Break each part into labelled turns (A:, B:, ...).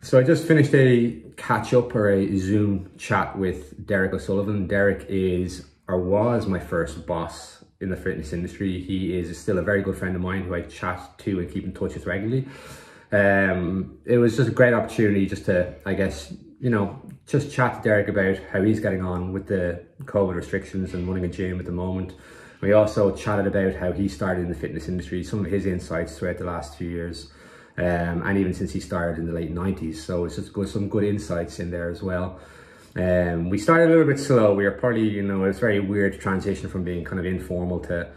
A: So I just finished a catch up or a Zoom chat with Derek O'Sullivan. Derek is or was my first boss in the fitness industry. He is still a very good friend of mine who I chat to and keep in touch with regularly. It was just a great opportunity just to, I guess, just chat to Derek about how he's getting on with the COVID restrictions and running a gym at the moment. We also chatted about how he started in the fitness industry, some of his insights throughout the last few years. And even since he started in the late 90s. So it's just some good insights in there as well. We started a little bit slow. We were probably, it's very weird transition from being kind of informal to,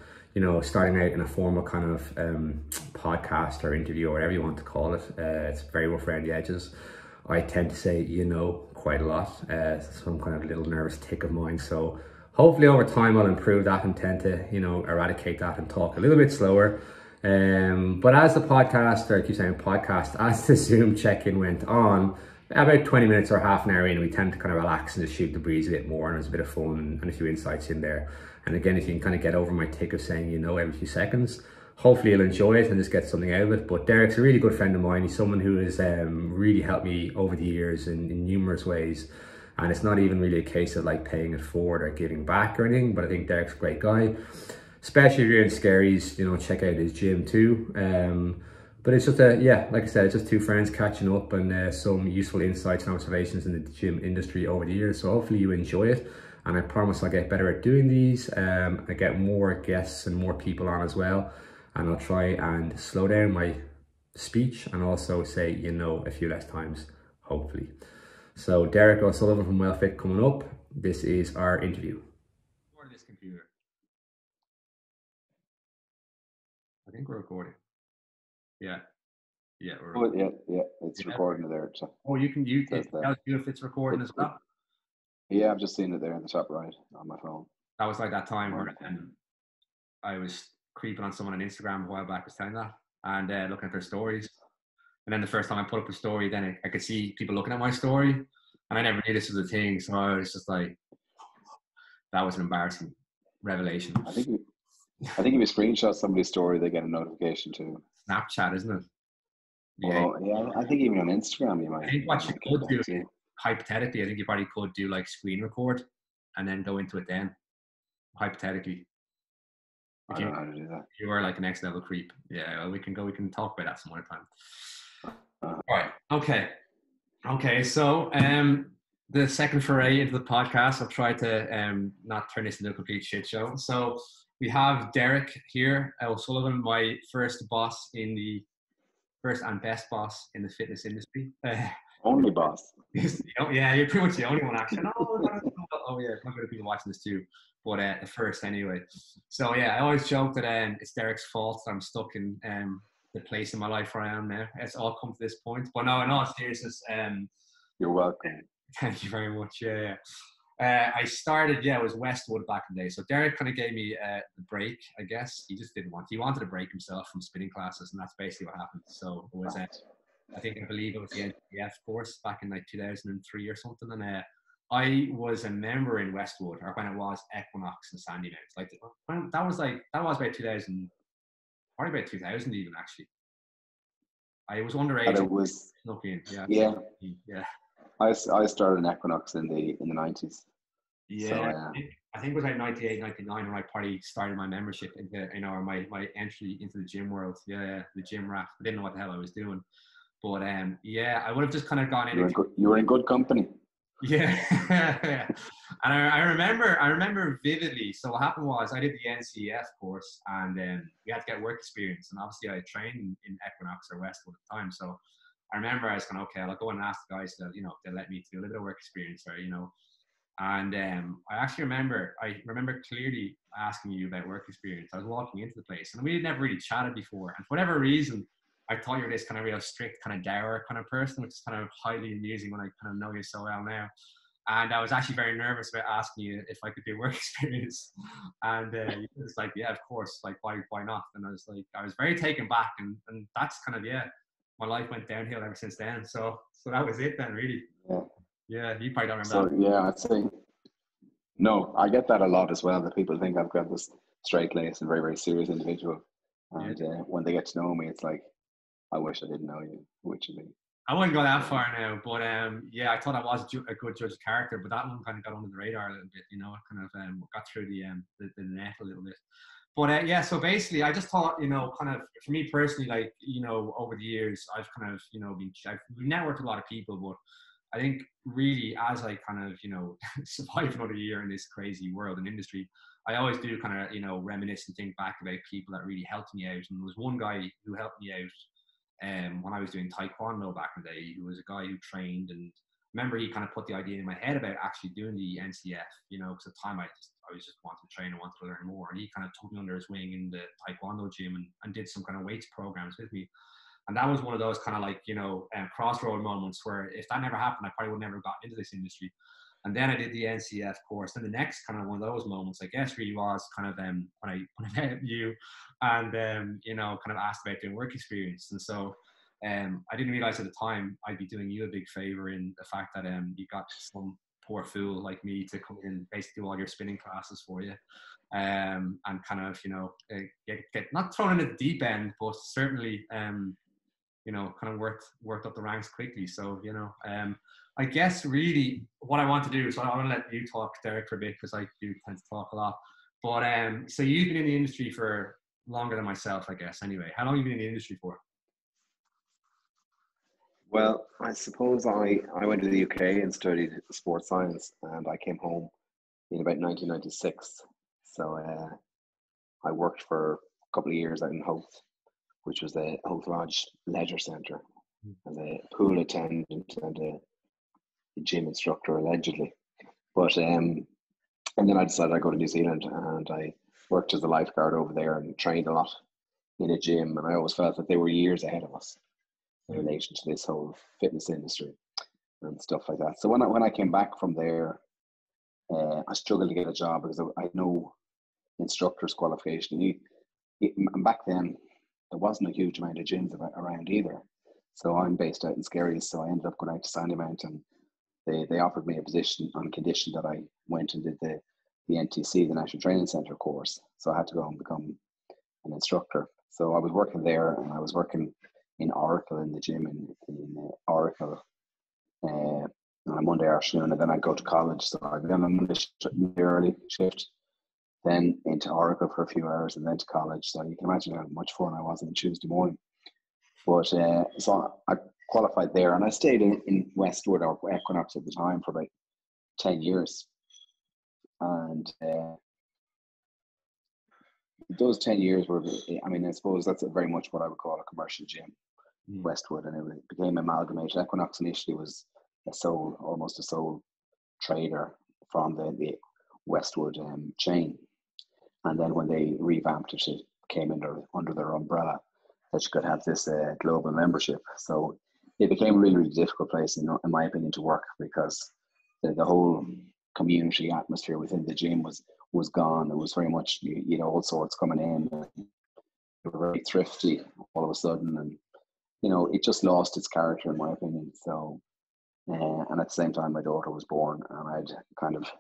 A: starting out in a formal kind of podcast or interview or whatever you want to call it. It's very rough around the edges. I tend to say, quite a lot. Some kind of little nervous tick of mine. So hopefully over time I'll improve that and tend to, eradicate that and talk a little bit slower. But as the podcast, or I keep saying podcast, as the Zoom check-in went on, about 20 minutes or half an hour in, we tend to kind of relax and just shoot the breeze a bit more, and there's a bit of fun and a few insights in there. And again, if you can kind of get over my tick of saying every few seconds, hopefully you'll enjoy it and just get something out of it. But Derek's a really good friend of mine. He's someone who has really helped me over the years in numerous ways. And it's not even really a case of like paying it forward or giving back or anything, but I think Derek's a great guy. Especially if you're in Scaries, check out his gym too. But it's just like I said, it's just two friends catching up and some useful insights and observations in the gym industry over the years. So hopefully you enjoy it. And I promise I'll get better at doing these. I get more guests and more people on as well. And I'll try and slow down my speech and also say, a few less times, hopefully. So Derek O'Sullivan from WellFit coming up. This is our interview. Or this computer. I think we're recording. Yeah. Yeah.
B: Yeah. It's recording there. So.
A: Oh, you can use it. Tells you if it's recording as well.
B: Yeah, I've just seen it there in the top right on my phone.
A: That was like that time where I was creeping on someone on Instagram a while back, was telling that, and looking at their stories. And then the first time I put up a story, then I could see people looking at my story, and I never knew this was a thing. So I was just like, that was an embarrassing revelation.
B: I think if you screenshot somebody's story, they get a notification too.
A: Snapchat, isn't it?
B: Yeah. Well, yeah, I think even on Instagram you might.
A: I think what you could do, hypothetically, I think you probably could do like screen record and then go into it then. Hypothetically.
B: I don't know how to do that.
A: You are like a next level creep. Yeah, well, we can talk about that some other time. All right. Okay. So the second foray into the podcast, I'll try to not turn this into a complete shit show. So we have Derek here, O'Sullivan, my first and best boss in the fitness industry.
B: Only boss.
A: Yeah, you're pretty much the only one actually. Oh yeah, quite a bit of people watching this too, but the first anyway. So yeah, I always joke that it's Derek's fault that I'm stuck in the place in my life where I am now. It's all come to this point. But no, in all seriousness,
B: you're welcome.
A: Thank you very much. Yeah. I started, it was Westwood back in the day. So Derek kind of gave me the break, I guess. He wanted to break himself from spinning classes, and that's basically what happened. So it was, I believe it was the NTF course back in like 2003 or something. And I was a member in Westwood, or when it was Equinox and Sandymount. Like that was about 2000, probably about 2000 even actually. I was underage.
B: And it was yeah. I started in Equinox in the 90s.
A: Yeah, so, I think it was like 98, 99 when I probably started my membership into, my entry into the gym world. Yeah, the gym rat. I didn't know what the hell I was doing, but I would have just kind of gone in.
B: You were in good company.
A: Yeah, and I remember vividly. So what happened was I did the NCF course, and we had to get work experience, and obviously I trained in Equinox or Westwood at the time, so. I remember I was going, okay, I'll go and ask the guys to, they let me do a little bit of work experience or, and I actually remember clearly asking you about work experience. I was walking into the place and we had never really chatted before. And for whatever reason, I thought you were this kind of real strict, kind of dour kind of person, which is kind of highly amusing when I kind of know you so well now. And I was actually very nervous about asking you if I could do work experience. And you was like, yeah, of course, like, why not? And I was very taken back. And that's kind of, my life went downhill ever since then. So that was it then, really. Yeah, you probably don't remember that.
B: Yeah, I'd say, no, I get that a lot as well, that people think I've got this straight-laced and very, very serious individual. And when they get to know me, it's like, I wish I didn't know you, which would be
C: I wouldn't go that far now, but yeah, I thought I was a good judge of character, but that one kind of got under the radar a little bit, you know, it kind of got through the net a little bit. But yeah, so basically, I just thought, you know, kind of for me personally, like, you know, over the years, I've kind of, you know, I've networked with a lot of people, but I think really as I kind of, you know, survive another year in this crazy world and industry, I always do kind of, you know, reminisce and think back about people that really helped me out. And there was one guy who helped me out when I was doing Taekwondo back in the day. He was a guy who trained, and remember he kind of put the idea in my head about actually doing the NCF, you know, because at the time I was just wanting to train and wanted to learn more. And he kind of took me under his wing in the Taekwondo gym and did some kind of weights programs with me. And that was one of those kind of like, you know, crossroad moments where if that never happened, I probably would never have gotten into this industry. And then I did the NCF course. And the next kind of one of those moments, I guess, really was kind of when I met you and, you know, kind of asked about doing work experience. And so I didn't realize at the time I'd be doing you a big favor in the fact that you got some poor fool like me to come in and basically do all your spinning classes for you. And kind of, you know, get not thrown in the deep end, but certainly, you know, kind of worked up the ranks quickly. So, you know, I guess really what I want to do, so I want to let you talk, Derek, for a bit, because I do tend to talk a lot. But so you've been in the industry for longer than myself, I guess, anyway. How long have you been in the industry for?
B: Well, I suppose I went to the UK and studied sports science, and I came home in about 1996. So I worked for a couple of years out in Howth, which was the Howth Lodge Leisure Centre, as a pool attendant and a gym instructor, allegedly. But and then I decided I'd go to New Zealand, and I worked as a lifeguard over there and trained a lot in a gym. And I always felt that they were years ahead of us in relation to this whole fitness industry and stuff like that. So when I came back from there, I struggled to get a job because I had no instructor's qualification. And back then, there wasn't a huge amount of gyms around either. So I'm based out in Skerries, so I ended up going out to Sandymount, and they offered me a position on condition that I went and did the NTC, the National Training Centre course. So I had to go and become an instructor. So I was working there, and I was working in Oracle in the gym in Oracle on a Monday afternoon, and then I'd go to college. So I'd be on a Monday early shift, then into Oracle for a few hours, and then to college. So you can imagine how much fun I was on Tuesday morning. But so I qualified there, and I stayed in Westwood or Equinox at the time for about 10 years. And those 10 years were, I mean, I suppose that's very much what I would call a commercial gym, Westwood, and it became amalgamated. Equinox initially was almost a sole trader from the Westwood chain. And then when they revamped it, it came under their umbrella that you could have this global membership. So it became a really, really difficult place, in my opinion, to work, because the whole community atmosphere within the gym was gone. It was very much, you know, all sorts coming in. They were very thrifty all of a sudden, and you know, it just lost its character, in my opinion. So, and at the same time, my daughter was born, and I'd kind of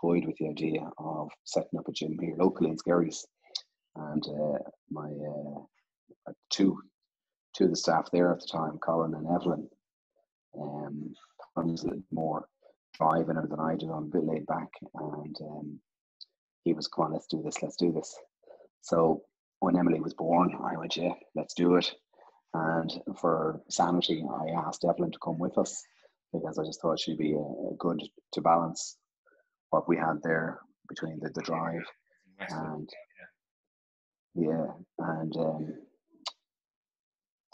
B: toyed with the idea of setting up a gym here locally in Skerries. And my two of the staff there at the time, Colin and Evelyn, Colin was a little more driving than I did. I'm a bit laid back, and he was, come on, let's do this. So when Emily was born, I went, yeah, let's do it. And for sanity, I asked Evelyn to come with us, because I just thought she'd be good to balance what we had there between the drive and the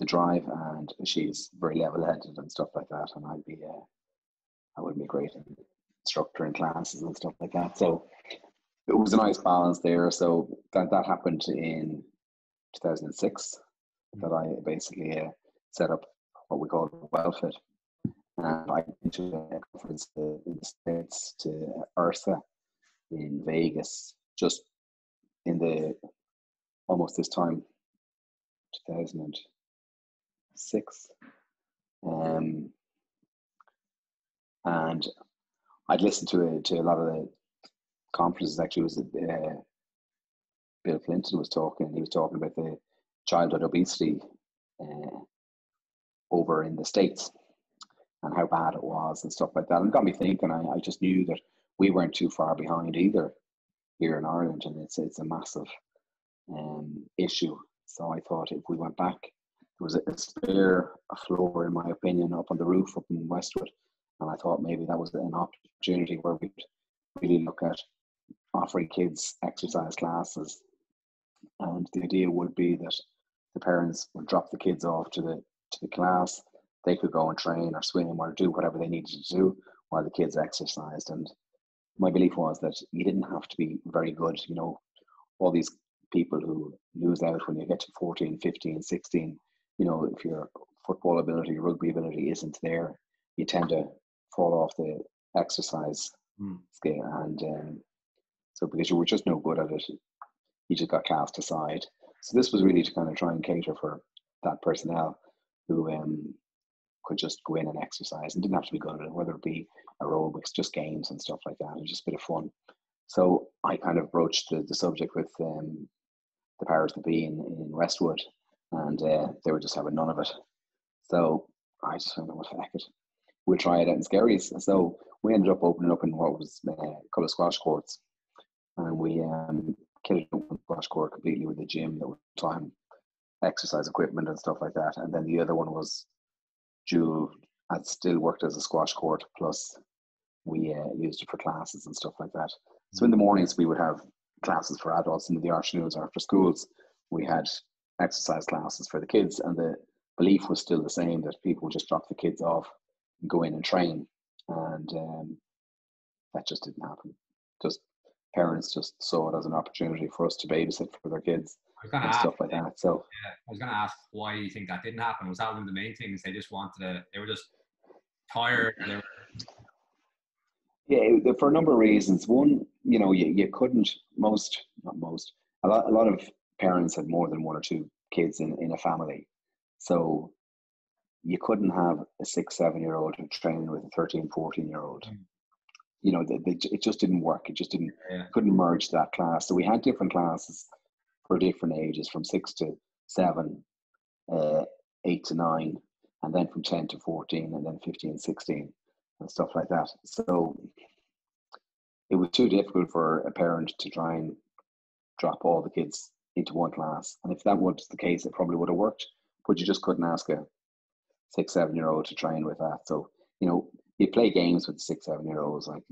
B: drive, and she's very level-headed and stuff like that, and I would be a great instructor in classes and stuff like that. So it was a nice balance there. So that happened in 2006, that I basically set up what we call WellFit. And I went to a conference in the States, to IRSA in Vegas, just in the almost this time, 2006. And I'd listened to a lot of the conferences. Actually, it was Bill Clinton was talking. He was talking about the childhood obesity over in the States and how bad it was and stuff like that. And it got me thinking. I just knew that we weren't too far behind either here in Ireland, and it's a massive issue. So I thought if we went back, there was a spare floor, in my opinion, up on the roof up in Westwood, and I thought maybe that was an opportunity where we'd really look at offering kids exercise classes. And the idea would be that the parents would drop the kids off to the class. They could go and train or swim or do whatever they needed to do while the kids exercised. And my belief was that you didn't have to be very good. You know, all these people who lose out when you get to 14, 15, 16, you know, if your football ability, rugby ability isn't there, you tend to fall off the exercise scale. And so because you were just no good at it, you just got cast aside. So this was really to kind of try and cater for that personnel who could just go in and exercise and didn't have to be good at it, whether it be aerobics, just games and stuff like that. It was just a bit of fun. So I kind of broached the subject with the powers that be in Westwood, and they were just having none of it. So I just went, well, heck it, we'll try it out in Skerries. So we ended up opening up in what was a couple of squash courts, and we kitted out one squash court completely with a gym that was time exercise equipment and stuff like that, and then the other one was had still worked as a squash court, plus we used it for classes and stuff like that. So in the mornings we would have classes for adults, and in the afternoons after schools we had exercise classes for the kids, and the belief was still the same, that people would just drop the kids off and go in and train, and that just didn't happen. Just parents just saw it as an opportunity for us to babysit for their kids and stuff like that. So
C: yeah, I was going to ask why you think that didn't happen. Was that one of the main things? They just they were just tired.
B: Yeah, for a number of reasons. One, you know, you couldn't, a lot of parents had more than one or two kids in a family. So you couldn't have a 6, 7-year-old who trained with a 13, 14-year-old. You know, it just didn't work. It just didn't, couldn't merge that class. So we had different classes for different ages, from 6 to 7, 8 to 9, and then from 10 to 14, and then 15, 16, and stuff like that. So it was too difficult for a parent to try and drop all the kids into one class. And if that was the case, it probably would have worked, but you just couldn't ask a 6, 7-year-old to train with that. So, you know, you play games with 6, 7-year-olds, like,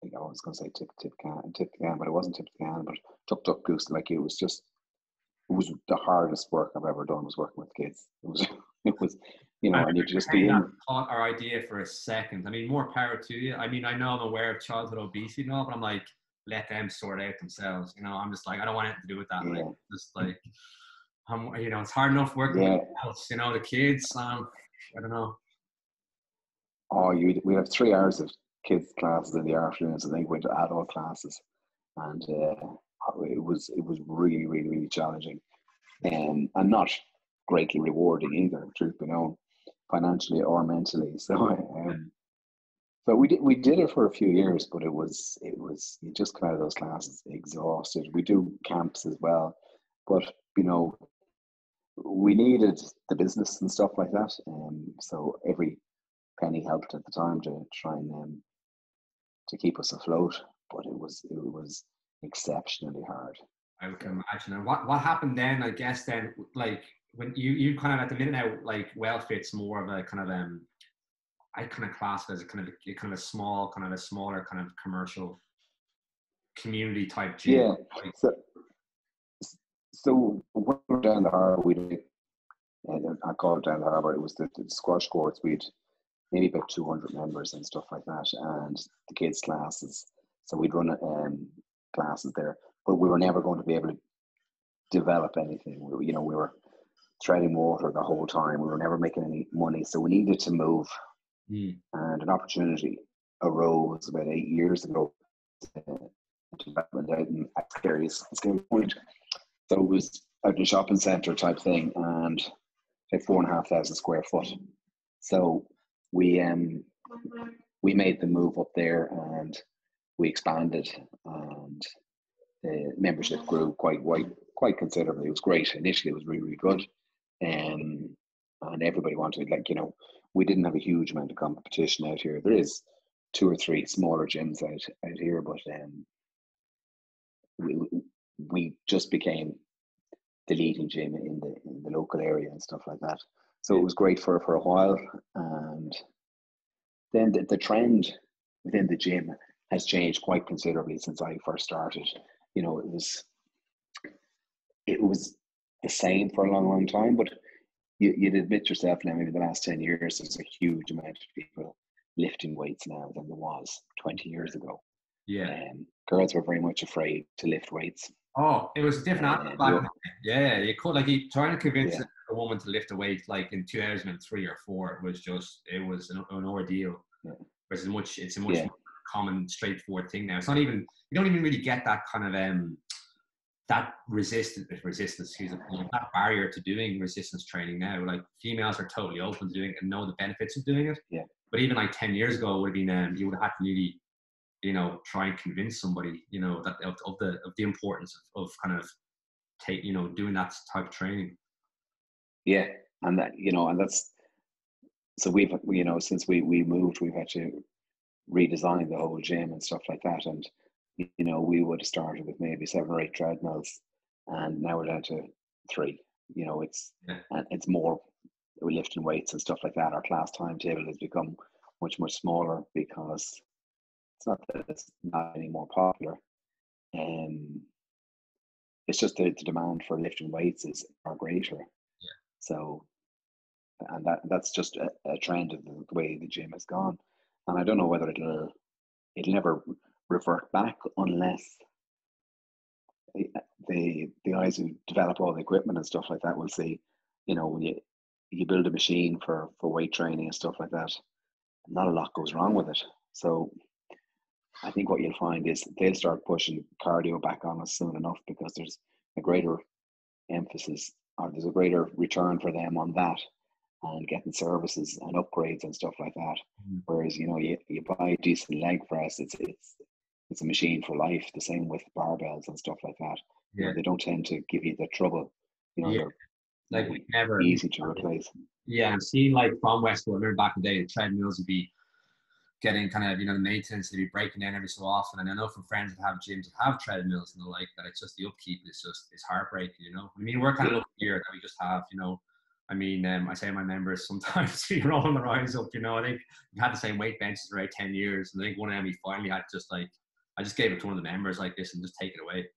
B: you know, I was going to say tip the can, but it wasn't tip the can, but tuck duck goose. Like, it was the hardest work I've ever done, was working with kids. It was, you know, and you just be in.
C: Caught our idea for a second. I mean, more power to you. I mean, I know I'm aware of childhood obesity and all, but I'm like, let them sort it out themselves. You know, I'm just like, I don't want anything to do with that.
B: Yeah.
C: Like, just like, you know, it's hard enough working with else. You know, the kids. I don't know.
B: Oh, we have 3 hours of kids classes in the afternoons, and then we went to adult classes, and it was really, really, really challenging, and not greatly rewarding either, truth be known, financially or mentally. So so we did it for a few years, but it was you just come out of those classes exhausted. We do camps as well, but you know, we needed the business and stuff like that, so every penny helped at the time to try and to keep us afloat. But it was exceptionally hard.
C: I can imagine. And what happened then? I guess then, like, when you kind of at the minute now, like, WellFit's more of a kind of I kind of class it as a kind of a smaller kind of commercial community type gym.
B: Yeah. So when we were down the harbour, I call it down the harbour. It was the squash courts. We'd maybe about 200 members and stuff like that, and the kids' classes. So we'd run classes there, but we were never going to be able to develop anything. We were treading water the whole time. We were never making any money, so we needed to move. And an opportunity arose about 8 years ago. Development out in Skerries Point. So it was out in a shopping centre type thing, and like 4,500 square foot. So we made the move up there, and we expanded, and the membership grew quite considerably. It was great. Initially, it was really, really good. And everybody wanted, like, we didn't have a huge amount of competition out here. There is two or three smaller gyms out here, but we we just became the leading gym in the local area and stuff like that. So it was great for a while, and then the trend within the gym has changed quite considerably since I first started. It was the same for a long, long time, but you'd admit yourself now, maybe the last 10 years, there's a huge amount of people lifting weights now than there was 20 years ago.
C: Yeah.
B: Girls were very much afraid to lift weights.
C: Oh, it was a different animal back then. Yeah, you could, like, trying to convince a woman to lift a weight like in 2003 or 4 it was an ordeal.
B: Yeah.
C: Whereas it's a much more common, straightforward thing now. It's not even, you don't even really get that kind of that resistance, excuse me, that barrier to doing resistance training now. Like, females are totally open to doing it and know the benefits of doing it.
B: Yeah.
C: But even like 10 years ago, would have been you would have had to really, try and convince somebody, that of the importance of kind of doing that type of training.
B: Yeah, and that, and that's, so we've, since we moved, we've had to redesign the whole gym and stuff like that. And, we would have started with maybe 7 or 8 treadmills, and now we're down to 3. And it's more, we're lifting weights and stuff like that. Our class timetable has become much, much smaller because it's not that it's not any more popular. It's just the demand for lifting weights is far greater.
C: Yeah.
B: So, and that's just a trend of the way the gym has gone. And I don't know whether it'll never revert back unless the guys who develop all the equipment and stuff like that will see, when you build a machine for weight training and stuff like that, not a lot goes wrong with it. So I think what you'll find is they'll start pushing cardio back on us soon enough, because there's a greater emphasis, or there's a greater return for them on that, and getting services and upgrades and stuff like that. Whereas, you buy a decent leg press, it's a machine for life. The same with barbells and stuff like that.
C: Yeah.
B: They don't tend to give you the trouble. They're
C: like never
B: easy to replace.
C: Yeah, I've seen, like, from Westwood, I remember back in the day, the treadmills would be getting kind of, the maintenance, they'd be breaking down every so often. And I know from friends that have gyms that have treadmills and the like, that it's just the upkeep is heartbreaking, I mean, we're kind of lucky here that we just have, I say my members sometimes, you're all on the rise up, I think we had the same weight benches for about 10 years. And I think one of them, we finally had just, like, I just gave it to one of the members, like, this, and just take it away,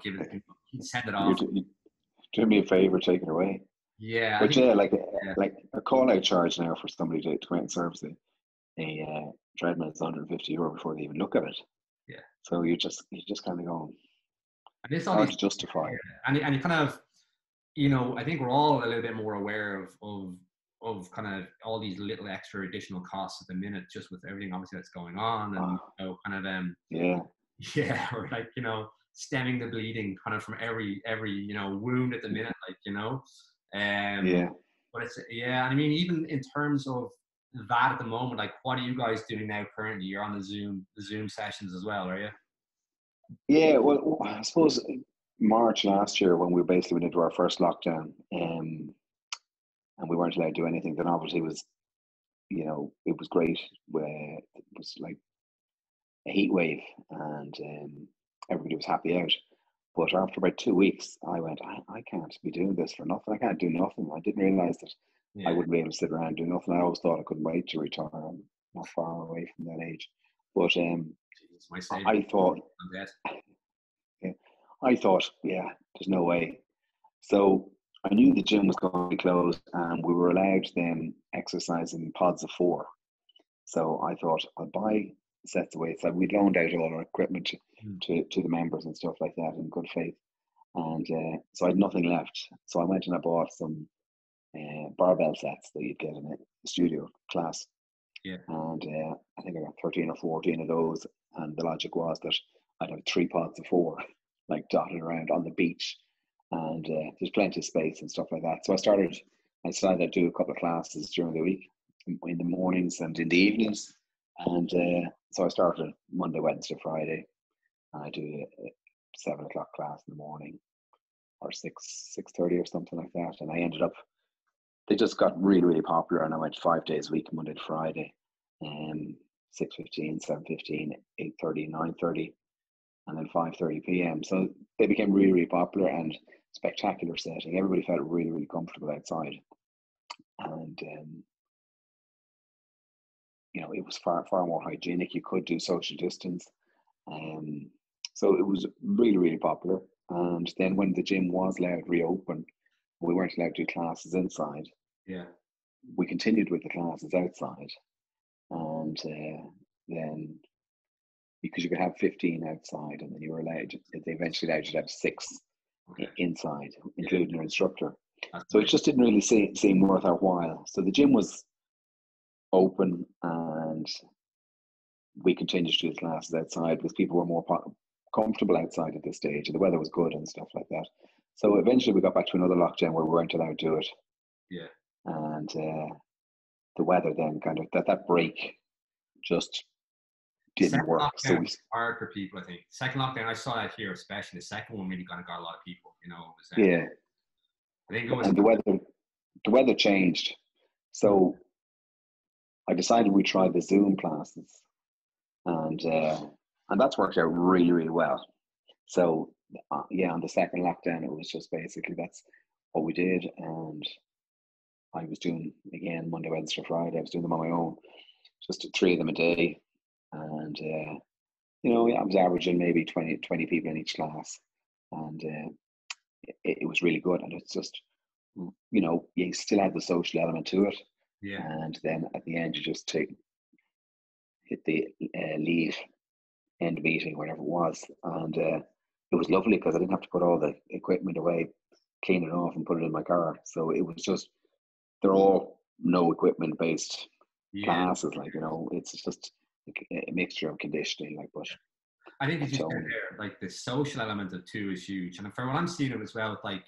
C: give it, send it off.
B: Do me a favor, take it away.
C: Yeah.
B: But like a call out charge now for somebody to come out and service a treadmill is €150 before they even look at it.
C: Yeah.
B: So you just kind of go,
C: and it's
B: hard to justify.
C: And you kind of, I think we're all a little bit more aware of kind of all these little extra additional costs at the minute, just with everything obviously that's going on, and kind of or like, stemming the bleeding kind of from every wound at the minute, like, but it's, I mean, even in terms of that at the moment, like, what are you guys doing now currently? You're on the Zoom sessions as well, are you?
B: Yeah, well, I suppose March last year, when we basically went into our first lockdown, and we weren't allowed to do anything, the novelty was, it was great. It was like a heat wave, and everybody was happy out. But after about 2 weeks, I went, I can't be doing this for nothing. I can't do nothing. I didn't realize that I wouldn't be able to sit around and do nothing. I always thought I couldn't wait to retire. I'm not far away from that age. But I thought, there's no way. So I knew the gym was going to be closed, and we were allowed to then exercise in pods of 4. So I thought, I'll buy sets of weights. We loaned out all our equipment to the members and stuff like that in good faith. And so I had nothing left. So I went and I bought some barbell sets that you'd get in a studio class.
C: Yeah.
B: And I think I got 13 or 14 of those. And the logic was that I'd have 3 pods of 4, like, dotted around on the beach. And there's plenty of space and stuff like that. So I decided I'd do a couple of classes during the week, in the mornings and in the evenings. And so I started Monday, Wednesday, Friday. I do a 7 o'clock class in the morning. or 6:30 or something like that. And I ended up, they just got really, really popular, and I went 5 days a week, Monday to Friday, 6:15, 7:15, 8:30, 9:30, and then 5:30 p.m. So they became really, really popular and spectacular setting. Everybody felt really, really comfortable outside, and it was far, far more hygienic. You could do social distance, so it was really, really popular. And then when the gym was allowed to reopen, we weren't allowed to do classes inside.
C: Yeah.
B: We continued with the classes outside, and then because you could have 15 outside, and then you were allowed, they eventually allowed you to have 6 inside, including your instructor. So it just didn't really seem worth our while. So the gym was open, and we continued to do the classes outside because people were more comfortable outside at this stage, and the weather was good and stuff like that. So eventually we got back to another lockdown where we weren't allowed to do it.
C: Yeah.
B: And the weather then kind of, that break just didn't work. So we
C: hard for people, I think. Second lockdown, I saw that here, especially the second one really kind of got a lot of people. It was,
B: yeah.
C: I think it was.
B: And the weather changed, so I decided we'd try the Zoom classes, and that's worked out really, really well. So on the second lockdown, it was just basically that's what we did, and I was doing again Monday, Wednesday, Friday. I was doing them on my own, just 3 of them a day, and I was averaging maybe 20 people in each class, and it was really good. And it's just, you still had the social element to it, and then at the end you just hit the leave end meeting, whatever it was, and it was lovely because I didn't have to put all the equipment away, clean it off, and put it in my car. So it was just, they're all no equipment based classes, like it's just a mixture of conditioning, like. But
C: I think as you said there, like the social element of too is huge, and for what I'm seeing it as well, like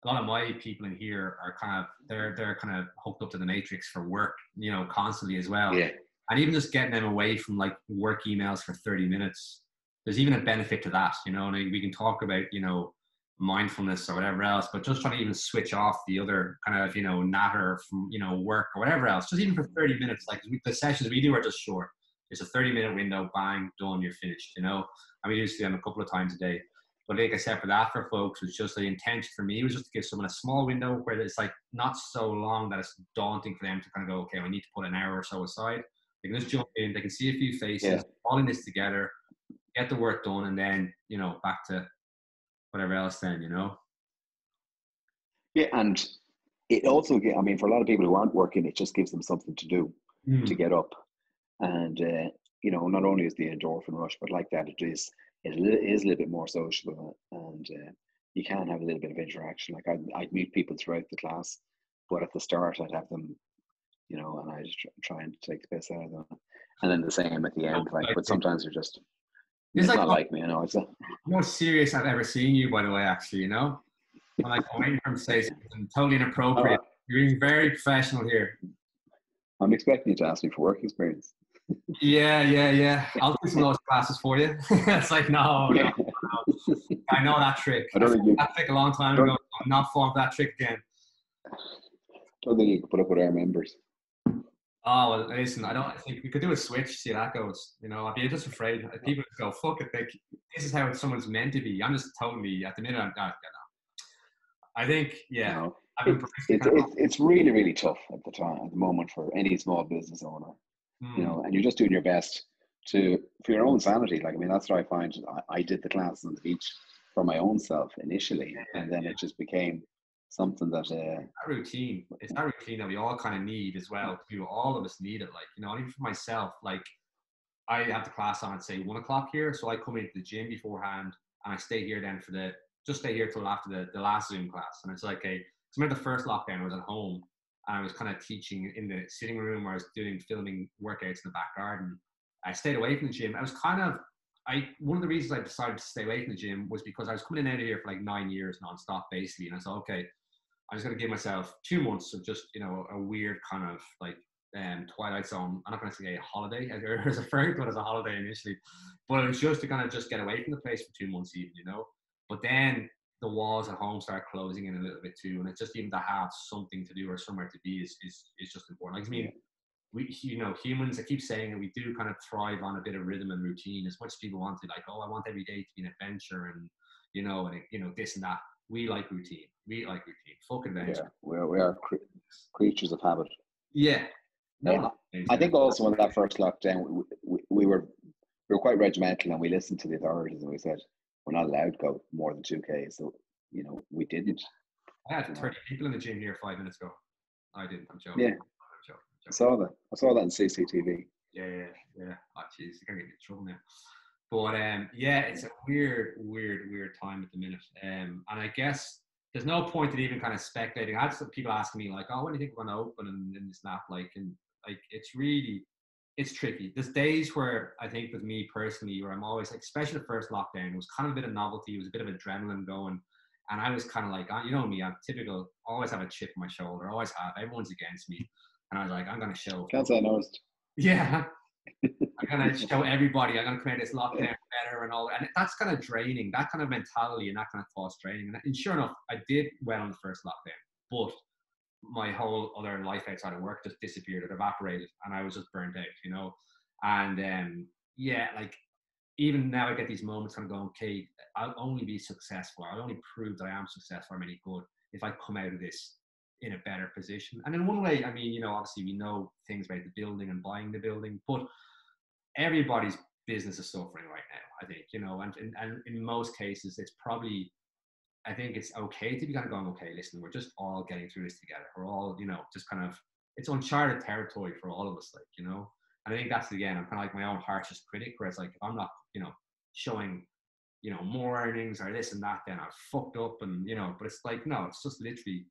C: a lot of my people in here are kind of they're kind of hooked up to the matrix for work, constantly as well.
B: Yeah.
C: And even just getting them away from like work emails for 30 minutes, there's even a benefit to that, and we can talk about, mindfulness or whatever else, but just trying to even switch off the other kind of, natter from, work or whatever else, just even for 30 minutes, like the sessions we do are just short. It's a 30-minute window, bang, done, you're finished, and we used to do them a couple of times a day. But like I said, for that, for folks, was just the intention for me was just to give someone a small window where it's like not so long that it's daunting for them to kind of go, okay, I need to put an hour or so aside. They can just jump in, they can see a few faces, all in this together, get the work done, and then, back to whatever else then,
B: Yeah, and it also, for a lot of people who aren't working, it just gives them something to do, to get up. And, not only is the endorphin rush, but like that, it is a little bit more social, and you can have a little bit of interaction. Like I'd meet people throughout the class, but at the start I'd have them, and I just try and take the piss out of them. And then the same at the end, but sometimes you're just, it's not like me, it's the
C: most serious I've ever seen you, by the way, actually, I'm like waiting for him to say something totally inappropriate. You're being very professional here.
B: I'm expecting you to ask me for work experience.
C: Yeah. I'll do some of those classes for you. It's like, no. I know that trick. I think that trick a long time ago. I'm not falling for that trick again.
B: Don't think you can put up with our members.
C: Oh, well, listen, I think we could do a switch, see how that goes. I'd be just afraid. People just go, fuck it, like, this is how someone's meant to be. I'm just totally, at the minute, I'm not. I think,
B: it's really, really tough at the moment for any small business owner, and you're just doing your best for your own sanity. Like, that's what I find. I did the classes on the beach for my own self initially, and then it just became something that
C: routine. It's that routine that we all kind of need as well. All of us need it. Like, even for myself, like I have the class on at say 1 o'clock here, so I come into the gym beforehand and I stay here then stay here till after the last Zoom class. And it's like I remember the first lockdown, I was at home and I was kind of teaching in the sitting room where I was filming workouts in the back garden. I stayed away from the gym. I was kind of one of the reasons I decided to stay away from the gym was because I was coming in and out of here for like 9 years nonstop, basically. And I thought, okay, I'm just going to give myself 2 months of just, a weird kind of like Twilight Zone. I'm not going to say a holiday. I was referring to it as a holiday initially, but it was just to kind of just get away from the place for 2 months even, But then the walls at home start closing in a little bit too, and it's just even to have something to do or somewhere to be is just important. Like, I mean, we, you know, humans, I keep saying it, we do kind of thrive on a bit of rhythm and routine. As much as people want to, like, oh, I want every day to be an adventure, and you know, and you know, this and that. We like routine. We like routine. Fuck adventure.
B: Yeah, we are creatures of habit.
C: Yeah. No.
B: I think also in that first lockdown, we were quite regimental, and we listened to the authorities, and we said we're not allowed to go more than 2K. So you know, we didn't.
C: I had 30 people in the gym here 5 minutes ago. I didn't. I'm joking.
B: Yeah.
C: I'm joking.
B: I saw that on CCTV.
C: Yeah. Oh, jeez, you're gonna get me in trouble now. But yeah, it's a weird time at the minute. And I guess there's no point in even kind of speculating. I had some people asking me like, "Oh, when do you think we're gonna open?" And this not like, and like, it's tricky. There's days where I think with me personally, where I'm always like, especially the first lockdown, it was kind of a bit of novelty. It was a bit of adrenaline going. And I was kind of like, you know me, I'm typical, always have a chip on my shoulder, always have, everyone's against me. And I was like, I'm going to show.
B: Can't say I noticed.
C: Yeah. I'm going to show everybody, I'm going to create this lockdown better and all. And that's kind of draining, that kind of mentality and that kind of thought's draining. And sure enough, I did well on the first lockdown, but my whole other life outside of work just disappeared, it evaporated, and I was just burnt out, you know. And yeah, like, even now I get these moments kind of going, okay, I'll only be successful, I'll only prove that I am successful, I'm any good, if I come out of this in a better position. And in one way, I mean, you know, obviously we know things about the building and buying the building, but everybody's business is suffering right now, I think, you know, and in most cases, it's probably, I think it's okay to be kind of going, okay, listen, we're just all getting through this together. We're all, you know, just kind of, it's uncharted territory for all of us, like, you know. And I think that's, again, I'm kind of like my own harshest critic, where it's like, if I'm not, you know, showing, you know, more earnings or this and that, then I've fucked up. And, you know, but it's like, no, it's just literally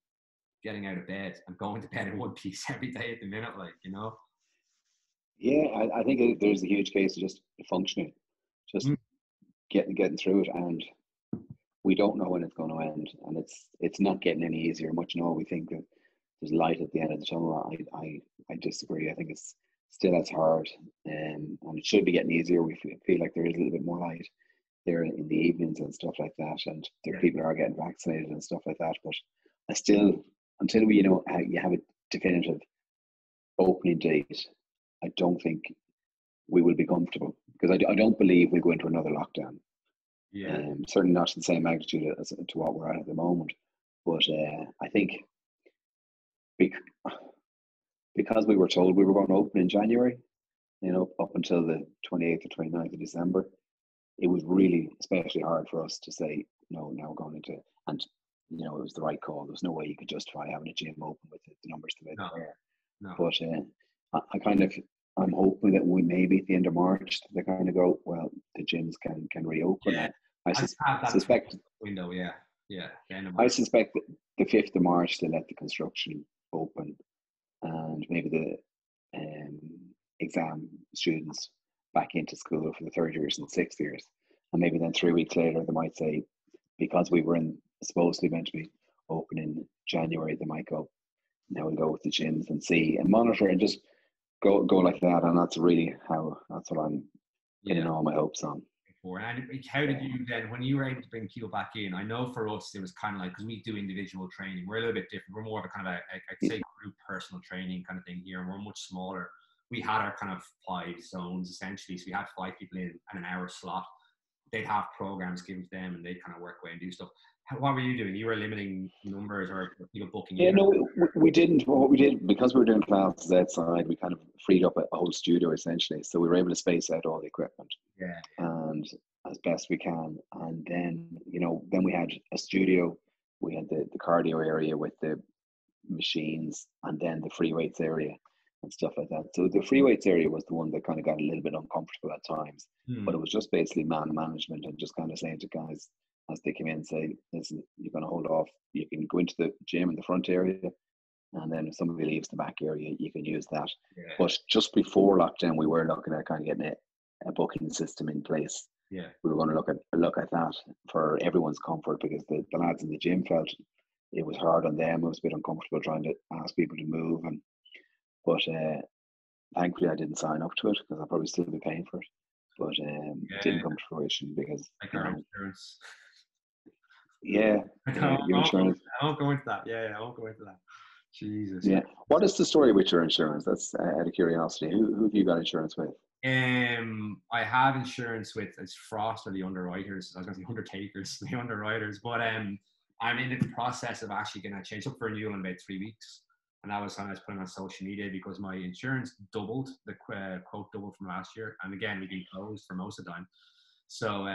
C: getting out of bed and going to bed in one piece every day at the minute, like, you know.
B: Yeah, I think there's a huge case of just functioning, just getting through it, and we don't know when it's going to end, and it's not getting any easier. Much no, we think that there's light at the end of the tunnel. I disagree. I think it's still as hard, and it should be getting easier. We feel like there is a little bit more light there in the evenings and stuff like that, and there people are getting vaccinated and stuff like that. But I still, until we, you know, you have a definitive opening date, I don't think we will be comfortable, because I don't believe we'll go into another lockdown.
C: Yeah.
B: Certainly not to the same magnitude as to what we're at the moment. But I think because we were told we were going to open in January, you know, up until the 28th or 29th of December, it was really especially hard for us to say, no, now we're going into, and, you know, it was the right call. There was no way you could justify having a gym open with the numbers the way they were.
C: No.
B: But I'm hoping that we maybe at the end of March, they kind of go, well, the gyms can reopen.
C: Yeah.
B: I suspect
C: window, yeah.
B: I suspect that the 5th of March they let the construction open, and maybe the exam students back into school for the 3rd years and 6th years, and maybe then 3 weeks later they might say, because we were supposedly meant to be open in January, they might go, now we'll go with the gyms and see and monitor and just go like that. And that's what I'm getting all my hopes on.
C: And how did you then, when you were able to bring people back in? I know for us it was kind of like, because we do individual training, we're a little bit different. We're more of a kind of I'd say group personal training kind of thing here, and we're much smaller. We had our kind of 5 zones essentially, so we had 5 people in at an hour slot. They'd have programs given to them, and they'd kind of work away and do stuff. What were you doing? You were limiting numbers, or people booking?
B: Yeah, no, we didn't. What we did, because we were doing classes outside, we kind of freed up a whole studio essentially, so we were able to space out all the equipment.
C: Yeah.
B: And as best we can, and then, you know, then we had a studio. We had the cardio area with the machines, and then the free weights area and stuff like that. So the free weights area was the one that kind of got a little bit uncomfortable at times, but it was just basically man management and just kind of saying to guys as they came in, say, listen, you're going to hold off. You can go into the gym in the front area, and then if somebody leaves the back area, you can use that.
C: Yeah.
B: But just before lockdown, we were looking at kind of getting a booking system in place.
C: Yeah,
B: we were going to look at that for everyone's comfort, because the lads in the gym felt it was hard on them. It was a bit uncomfortable trying to ask people to move, but thankfully I didn't sign up to it, because I'll probably still be paying for it. But it didn't come to fruition because
C: like our insurance.
B: Yeah, yeah, your insurance.
C: I won't go into that. Yeah, I won't go into that. Jesus.
B: Yeah. What is the story with your insurance? That's out of curiosity. Who have you got insurance with?
C: I have insurance with it's Frost or the underwriters. I was going to say Undertakers, the underwriters, but I'm in the process of actually going to change up for renewal in about 3 weeks, and that was something I was putting on social media because my insurance doubled, the quote doubled from last year, and again we've been closed for most of the time. So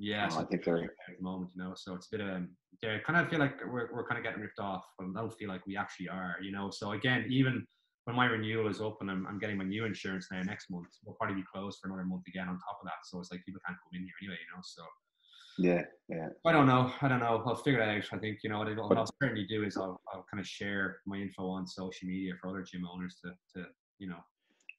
C: yeah,
B: Oh,
C: so
B: I think they're.
C: at the moment, so it's a bit of they kind of feel like we're kind of getting ripped off, but I don't feel like we actually are, So again, even when my renewal is up and I'm getting my new insurance now next month, we'll probably be closed for another month again on top of that. So it's like people can't come in here anyway, So
B: Yeah, yeah.
C: I don't know. I'll figure it out. I think what I'll
B: But
C: certainly do is I'll kind of share my info on social media for other gym owners to you know.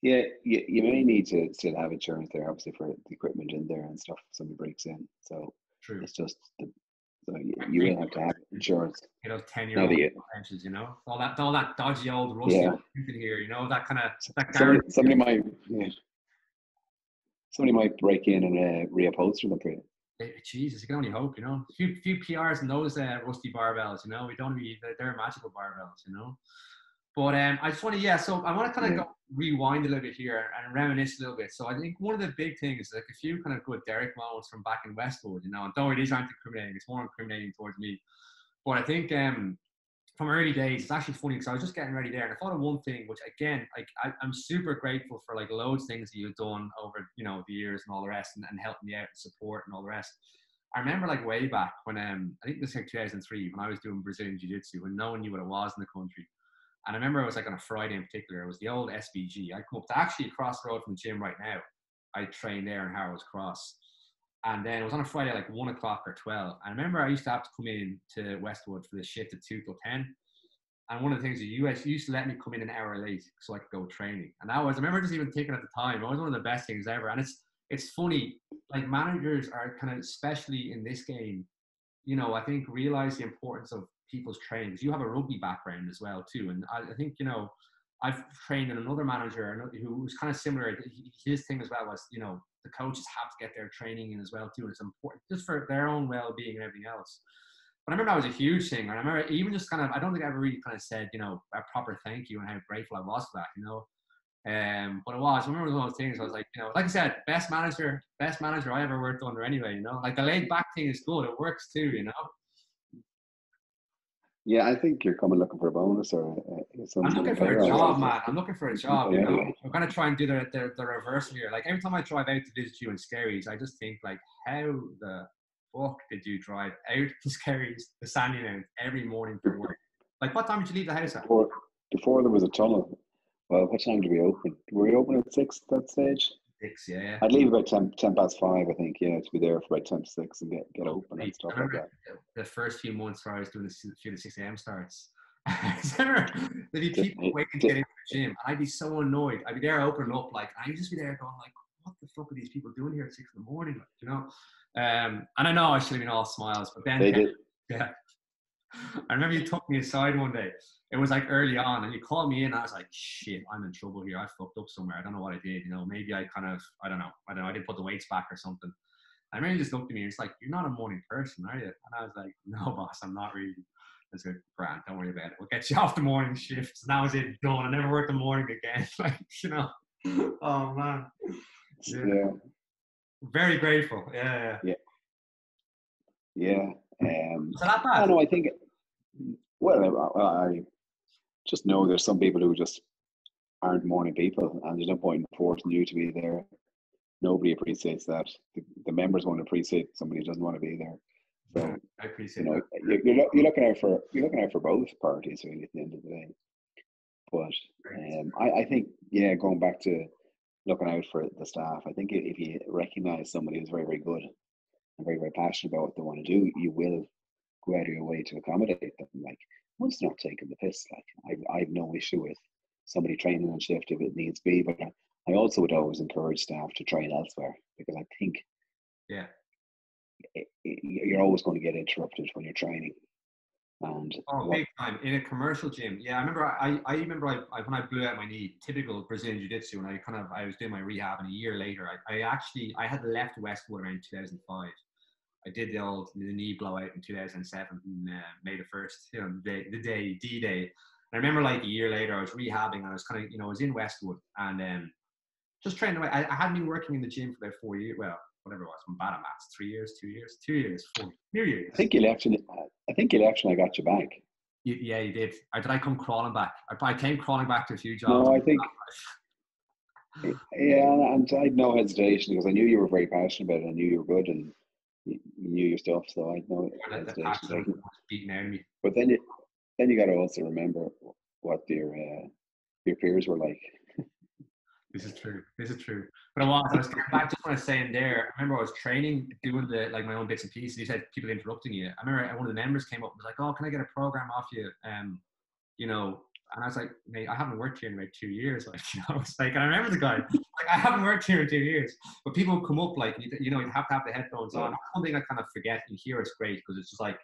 B: yeah, you may need to still have insurance there, obviously for the equipment in there and stuff. If somebody breaks in, so
C: True.
B: it's just so you will have to have insurance.
C: Those
B: Now
C: 10-year-old
B: that you,
C: benches, all that dodgy old rusty
B: yeah,
C: here, that kind of that
B: somebody
C: garage.
B: somebody might yeah, somebody might break in and reupholster them for you.
C: Jesus, you can only hope, A few PRs in those rusty barbells, We don't be they're magical barbells. But I just want to, so I want to kind of
B: Yeah.
C: go rewind a little bit here and reminisce a little bit. So I think one of the big things, like a few kind of good Derek moments from back in Westwood, and though these aren't incriminating, it's more incriminating towards me. But I think from early days, it's actually funny because I was just getting ready there, and I thought of one thing, which again, like I'm super grateful for like loads of things that you've done over the years and all the rest, and helping me out and support and all the rest. I remember like way back when I think this was like 2003 when I was doing Brazilian Jiu-Jitsu when no one knew what it was in the country. And I remember it was like on a Friday in particular. It was the old SBG. I'd come up to actually across the road from the gym right now. I trained there in Harold's Cross. And then it was on a Friday, like 1 o'clock or 12. I remember I used to have to come in to Westwood for the shift at 2 till 10. And one of the things that you used to let me come in an hour late so I could go training. And that was, I remember just even thinking at the time, it was one of the best things ever. And it's funny, like managers are kind of, especially in this game, I think realize the importance of people's training because you have a rugby background as well too, and I think I've trained in another manager who was kind of similar. His thing as well was the coaches have to get their training in as well too, and it's important just for their own well-being and everything else. But I remember that was a huge thing. And I remember even just kind of, I don't think I ever really kind of said a proper thank you and how grateful I was for that. But it was. I remember one of those things. I was like, like I said, best manager I ever worked under. Anyway, like the laid back thing is good. It works too.
B: Yeah, I think you're coming looking for a bonus or
C: I'm
B: something.
C: looking for a job, man. I'm looking for a job.
B: Yeah.
C: I'm gonna try and do the reverse here. Like every time I drive out to visit you in Skerries, I just think like, how the fuck did you drive out to Skerries, the Sandymount, every morning for work? Like, what time did you leave the house at?
B: Before there was a tunnel. Well, what time did we open? Were we open at 6 at that stage?
C: 6, yeah.
B: I'd leave about 10 past 5, I think, to be there for about 10 to 6 and get open and stuff like that.
C: The first few months where I was doing the 6 a.m. starts, there'd be people waiting to get into the gym, and I'd be so annoyed. I'd be there opening up, like, I'd just be there going, like, what the fuck are these people doing here at 6 in the morning? And I know I should have been all smiles, but then,
B: they did.
C: Yeah. I remember you took me aside one day. It was like early on, and you called me in. And I was like, "Shit, I'm in trouble here. I fucked up somewhere. I don't know what I did. Maybe I kind of, I don't know. I didn't put the weights back or something." I remember you just looked at me and it's like, "You're not a morning person, are you?" And I was like, "No, boss, I'm not really." It's good, Grant. Don't worry about it. We'll get you off the morning shifts. And that was it. Done. I never worked the morning again. Oh man.
B: Yeah.
C: Very grateful. Yeah.
B: Yeah.
C: So that bad?
B: I don't know. I think. Well, I just know there's some people who just aren't morning people, and there's no point in forcing you to be there. Nobody appreciates that. The members won't appreciate somebody who doesn't want to be there. So
C: I appreciate that.
B: You're looking out for both parties really at the end of the day. But I think going back to looking out for the staff, I think if you recognise somebody who's very, very good and very, very passionate about what they want to do, you will go out of your way to accommodate them. Like, one's not taking the piss. Like, I've no issue with somebody training on shift if it needs be, but I also would always encourage staff to train elsewhere because I think you're always going to get interrupted when you're training. And
C: big time in a commercial gym. Yeah, I remember. I remember when I blew out my knee, typical Brazilian Jiu-Jitsu, and I was doing my rehab, and a year later, I had left Westwood around 2005. I did the knee blowout in 2007, May the 1st, you know, the day, D-Day. And I remember like a year later, I was rehabbing and I was kind of, you know, I was in Westwood and just training away. I hadn't been working in the gym for about 4 years. Well, whatever it was, I'm bad at maths. 3 years, 2 years, 2 years, 4 years.
B: I think you left, and I got you back.
C: Yeah, you did. Or did I come crawling back? I came crawling back to a few jobs.
B: No, I think. Yeah, and I had no hesitation because I knew you were very passionate about it. I knew you were good and you knew your stuff, so I had no hesitation.
C: Beating out of me.
B: But then you got to also remember what your peers were like.
C: This is true. But I was getting back to what I was saying there. I remember I was training, doing my own bits and pieces. You said people interrupting you. I remember one of the members came up and was like, "Oh, can I get a program off you?" You know, and I was like, "Mate, I haven't worked here in like 2 years." Like, you know, it's like, and I remember the guy, like, I haven't worked here in 2 years. But people would come up, like, you know, you have to have the headphones on. One thing I kind of forget, and here it's great because it's just like,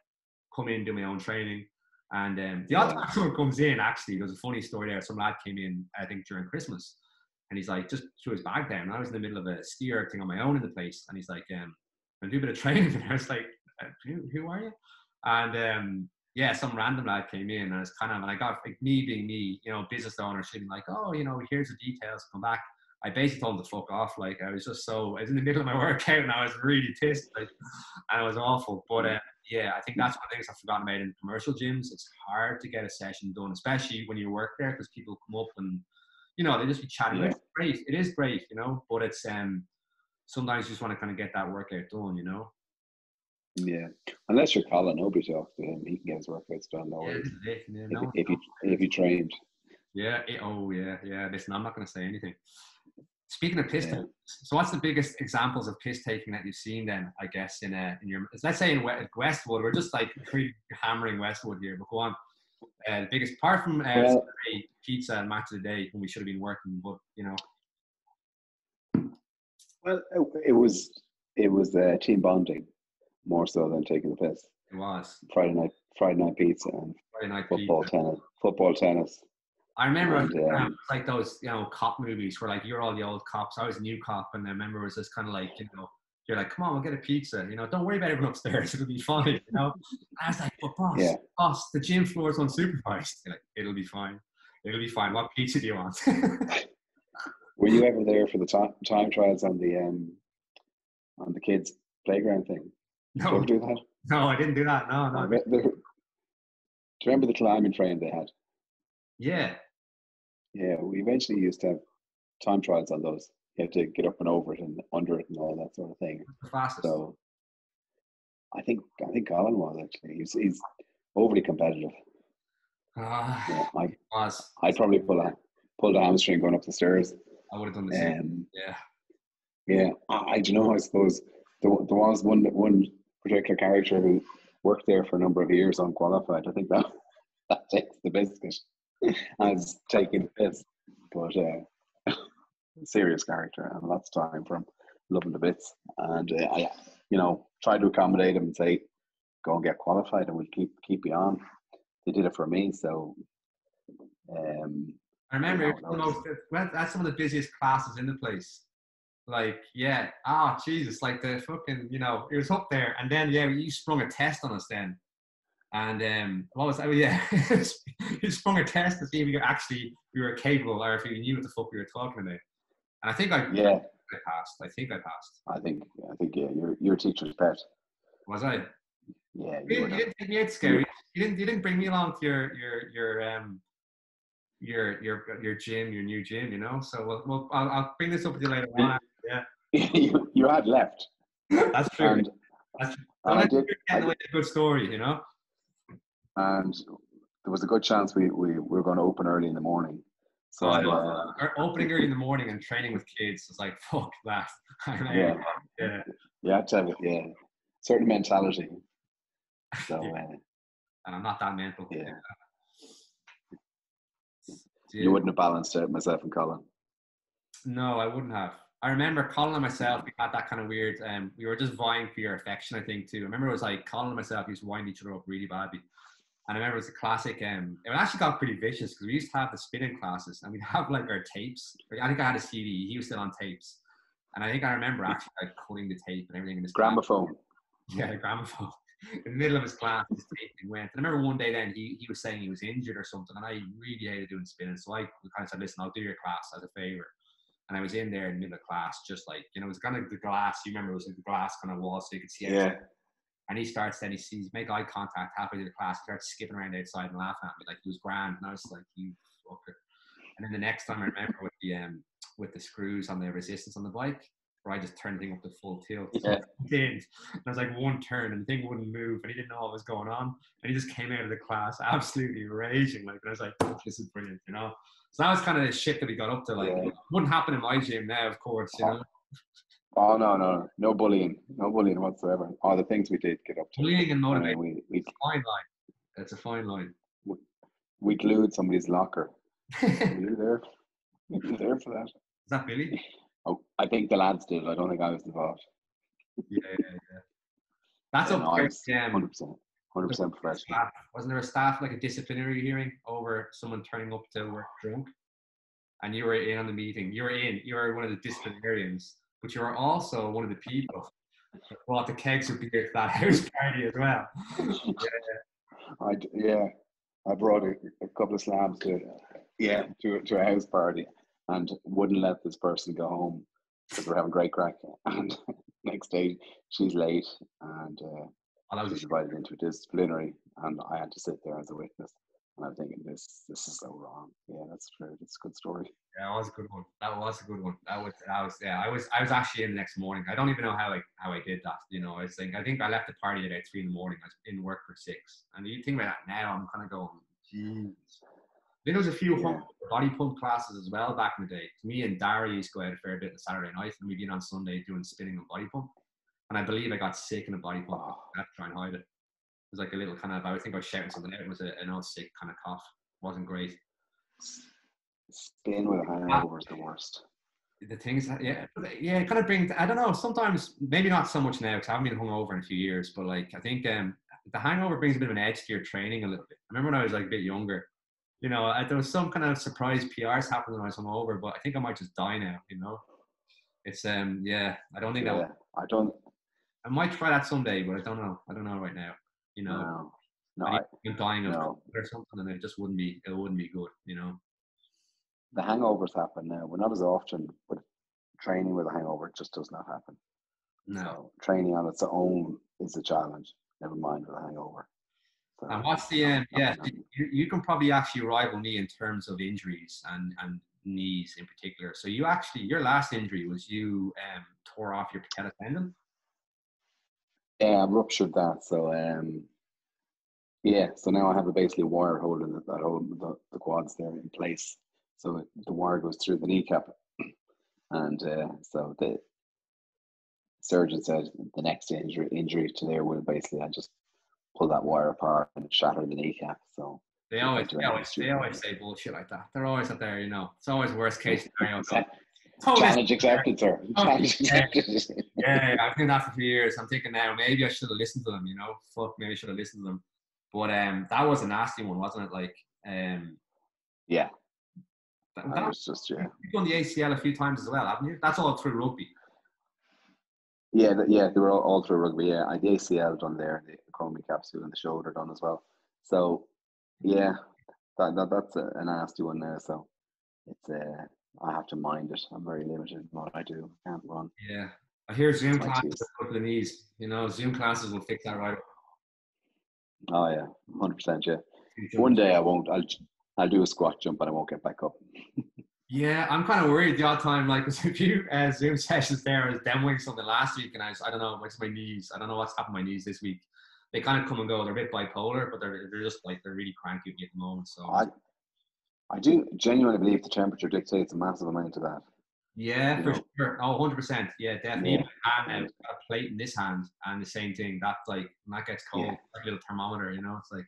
C: come in, do my own training. And the odd time someone comes in, actually, there's a funny story there. Some lad came in, I think, during Christmas. And he's like, just threw his bag down. I was in the middle of a skier thing on my own in the place. And he's like, I do a bit of training. And I was like, who are you? And yeah, some random lad came in and it's kind of, and I got, like, me being me, you know, business owner, shouldn't like, oh, you know, here's the details, come back. I basically told him to fuck off. Like, I was in the middle of my workout and I was really pissed. Like, and it was awful. But yeah, I think that's one of the things I've forgotten about in commercial gyms. It's hard to get a session done, especially when you work there, because people come up and, you know, they just be chatting. Yeah. It's great. It is great, you know, but it's sometimes you just want to kind of get that workout done, you know.
B: Yeah, unless you're Colin, nobody talks to him. He can get his workouts done. No worries. If you trained.
C: Yeah. Yeah. Listen, I'm not going to say anything. Speaking of piss, so what's the biggest examples of piss taking that you've seen then? I guess in your, let's say in Westwood, we're just like hammering Westwood here, but go on. The biggest, apart from pizza and match of the day when we should have been working, but you know.
B: Well, it was team bonding more so than taking the piss.
C: It was
B: Friday night pizza and football tennis.
C: I remember it was like those, you know, cop movies where like you're all the old cops. I was a new cop, and I remember it was just kind of like, you know, you're like, come on, we'll get a pizza. You know, don't worry about everyone upstairs. It'll be fine. You know, and I was like, but boss, the gym floor is unsupervised. You're like, it'll be fine. It'll be fine. What pizza do you want?
B: Were you ever there for the time trials on the kids' playground thing?
C: No.
B: Did you ever do that?
C: No, I didn't do that. No.
B: Do you remember the climbing frame they had?
C: Yeah.
B: Yeah, we eventually used to have time trials on those. You had to get up and over it and under it and all that sort of thing.
C: The fastest.
B: So I think Colin was actually. He's overly competitive. I'd probably pull the hamstring going up the stairs.
C: I would have done the same.
B: Yeah. I don't know. I suppose there was one particular character who worked there for a number of years unqualified. I think that takes the biscuit as taking the piss, but serious character and lots of time from loving the bits. And I, you know, tried to accommodate him and say, go and get qualified and we'll keep you on. They did it for me, so.
C: I remember that's some of the busiest classes in the place. Like, yeah, Jesus, like the fucking, you know, it was up there, and then you sprung a test on us then, and what was that? Yeah, you sprung a test to see if we were capable, or if we knew what the fuck we were talking about. And I think I passed. I think yeah, your teacher's pet. Was I?
B: Yeah,
C: you didn't take me out, Scary. You didn't bring me along to your gym, your new gym, you know. So I'll bring this up with you later on. Yeah.
B: you had left.
C: That's true. That's true. I did. A good story, you know.
B: And there was a good chance we were going to open early in the morning. So
C: opening early in the morning and training with kids is like, fuck that.
B: You had to have certain mentality. So
C: and I'm not that mental.
B: Yeah. You wouldn't have balanced out myself and Colin.
C: No, I wouldn't have. I remember Colin and myself, we had that kind of weird, we were just vying for your affection, I think, too. I remember it was like Colin and myself used to wind each other up really badly. And I remember it was a classic, it actually got pretty vicious because we used to have the spinning classes and we'd have like our tapes. I think I had a CD, he was still on tapes. And I think I remember actually like cutting the tape and everything in this
B: gramophone.
C: Yeah, the gramophone. In the middle of his class, his taping went. And I remember one day then he was saying he was injured or something, and I really hated doing spinning. So I kind of said, listen, I'll do your class as a favor. And I was in there in the middle of class, just like, you know, it was kind of the glass. You remember it was like the glass kind of wall, so you could see outside. And he starts, then he sees, make eye contact halfway through the class. He starts skipping around outside and laughing at me like he was grand. And I was like, you fucker. And then the next time I remember with the screws on the resistance on the bike, where I just turned the thing up to full tilt.
B: Yeah.
C: And I was like one turn and the thing wouldn't move and he didn't know what was going on. And he just came out of the class absolutely raging. Like, and I was like, this is brilliant, you know? So that was kind of the shit that we got up to. Like, it wouldn't happen in my gym now, of course, you know?
B: Oh, no bullying whatsoever. All the things we did get up to.
C: Bullying and motivation.
B: I mean,
C: it's a fine line. It's a fine line.
B: We glued somebody's locker. Were you there? Were you there for that?
C: Is that Billy?
B: Oh, I think the lads did. I don't think I was involved.
C: Yeah. That's
B: yeah,
C: up
B: no, I was
C: there.
B: 100% professional.
C: Wasn't there a staff, like a disciplinary hearing over someone turning up to work drunk? And you were in on the meeting. You were one of the disciplinarians, but you were also one of the people that brought the kegs of beer to that house party as well.
B: I brought a couple of slabs to a house party and wouldn't let this person go home because we're having great crack. And next day she's late and she's invited into a disciplinary, and I had to sit there as a witness. And I'm thinking, this is so wrong. Yeah, that's true. It's a good story.
C: Yeah, that was a good one. That was a good one. I was actually in the next morning. I don't even know how I did that. You know, I think I left the party at 3 a.m. I was in work for 6. And you think about that now, I'm kind of going, jeez. Then there was a few body pump classes as well back in the day. Me and Dara used to go out a fair bit on Saturday night, and we'd be in on Sunday doing spinning and body pump. And I believe I got sick in a body pump. I had to try and hide it. It was like a little kind of, I think I was shouting something out. It was an old sick kind of cough. It wasn't great.
B: Spin with a hangover is the worst.
C: The things that, it kind of brings, I don't know, sometimes, maybe not so much now because I haven't been hungover in a few years, but like, I think the hangover brings a bit of an edge to your training a little bit. I remember when I was like a bit younger, you know, there was some kind of surprise PRs happening when I was hungover, but I think I might just die now, you know? It's, I don't think I might try that someday, but I don't know right now, you know? I'm dying of or something, and it wouldn't be good, you know?
B: The hangovers happen now, but not as often, but training with a hangover just does not happen.
C: No.
B: So training on its own is a challenge, never mind with a hangover. So,
C: and what's the you can probably actually rival me in terms of injuries and knees in particular. So your last injury was you tore off your patella tendon.
B: Yeah, I ruptured that. So so now I have basically a wire holding the quads there in place. So the wire goes through the kneecap, and so the surgeon said the next injury to there will basically I just pull that wire apart and shatter the kneecap. So
C: they always say bullshit like that. They're always up there, you know. It's always worst case scenario.
B: Challenge accepted, sir. Challenge accepted.
C: Yeah, I've been that for a few years. I'm thinking now maybe I should have listened to them. You know, maybe I should have listened to them. But that was a nasty one, wasn't it? Like,
B: yeah.
C: That was just You've done the ACL a few times as well, haven't you? That's all through rugby.
B: Yeah, they were all through rugby. Yeah, I had the ACL done there, the acromion capsule and the shoulder done as well. So, yeah, that's a nasty one there. So, it's I have to mind it. I'm very limited in what I do. I can't run.
C: Yeah, I hear Zoom classes with a couple of knees. You know, Zoom classes will fix that right up.
B: Oh yeah, 100%. Yeah. One day I won't. I'll do a squat jump, but I won't get back up.
C: Yeah, I'm kind of worried the odd time. Like, there's a few Zoom sessions there. I was demoing something last week, and I don't know what's my knees. I don't know what's happened to my knees this week. They kind of come and go. They're a bit bipolar, but they're just like they're really cranky at the moment. So
B: I do genuinely believe the temperature dictates a massive amount of that.
C: Yeah, for sure. Oh, 100%. Yeah, definitely. Yeah. Hand now, got a plate in this hand, and the same thing. That like when that gets cold, like a little thermometer. You know, it's like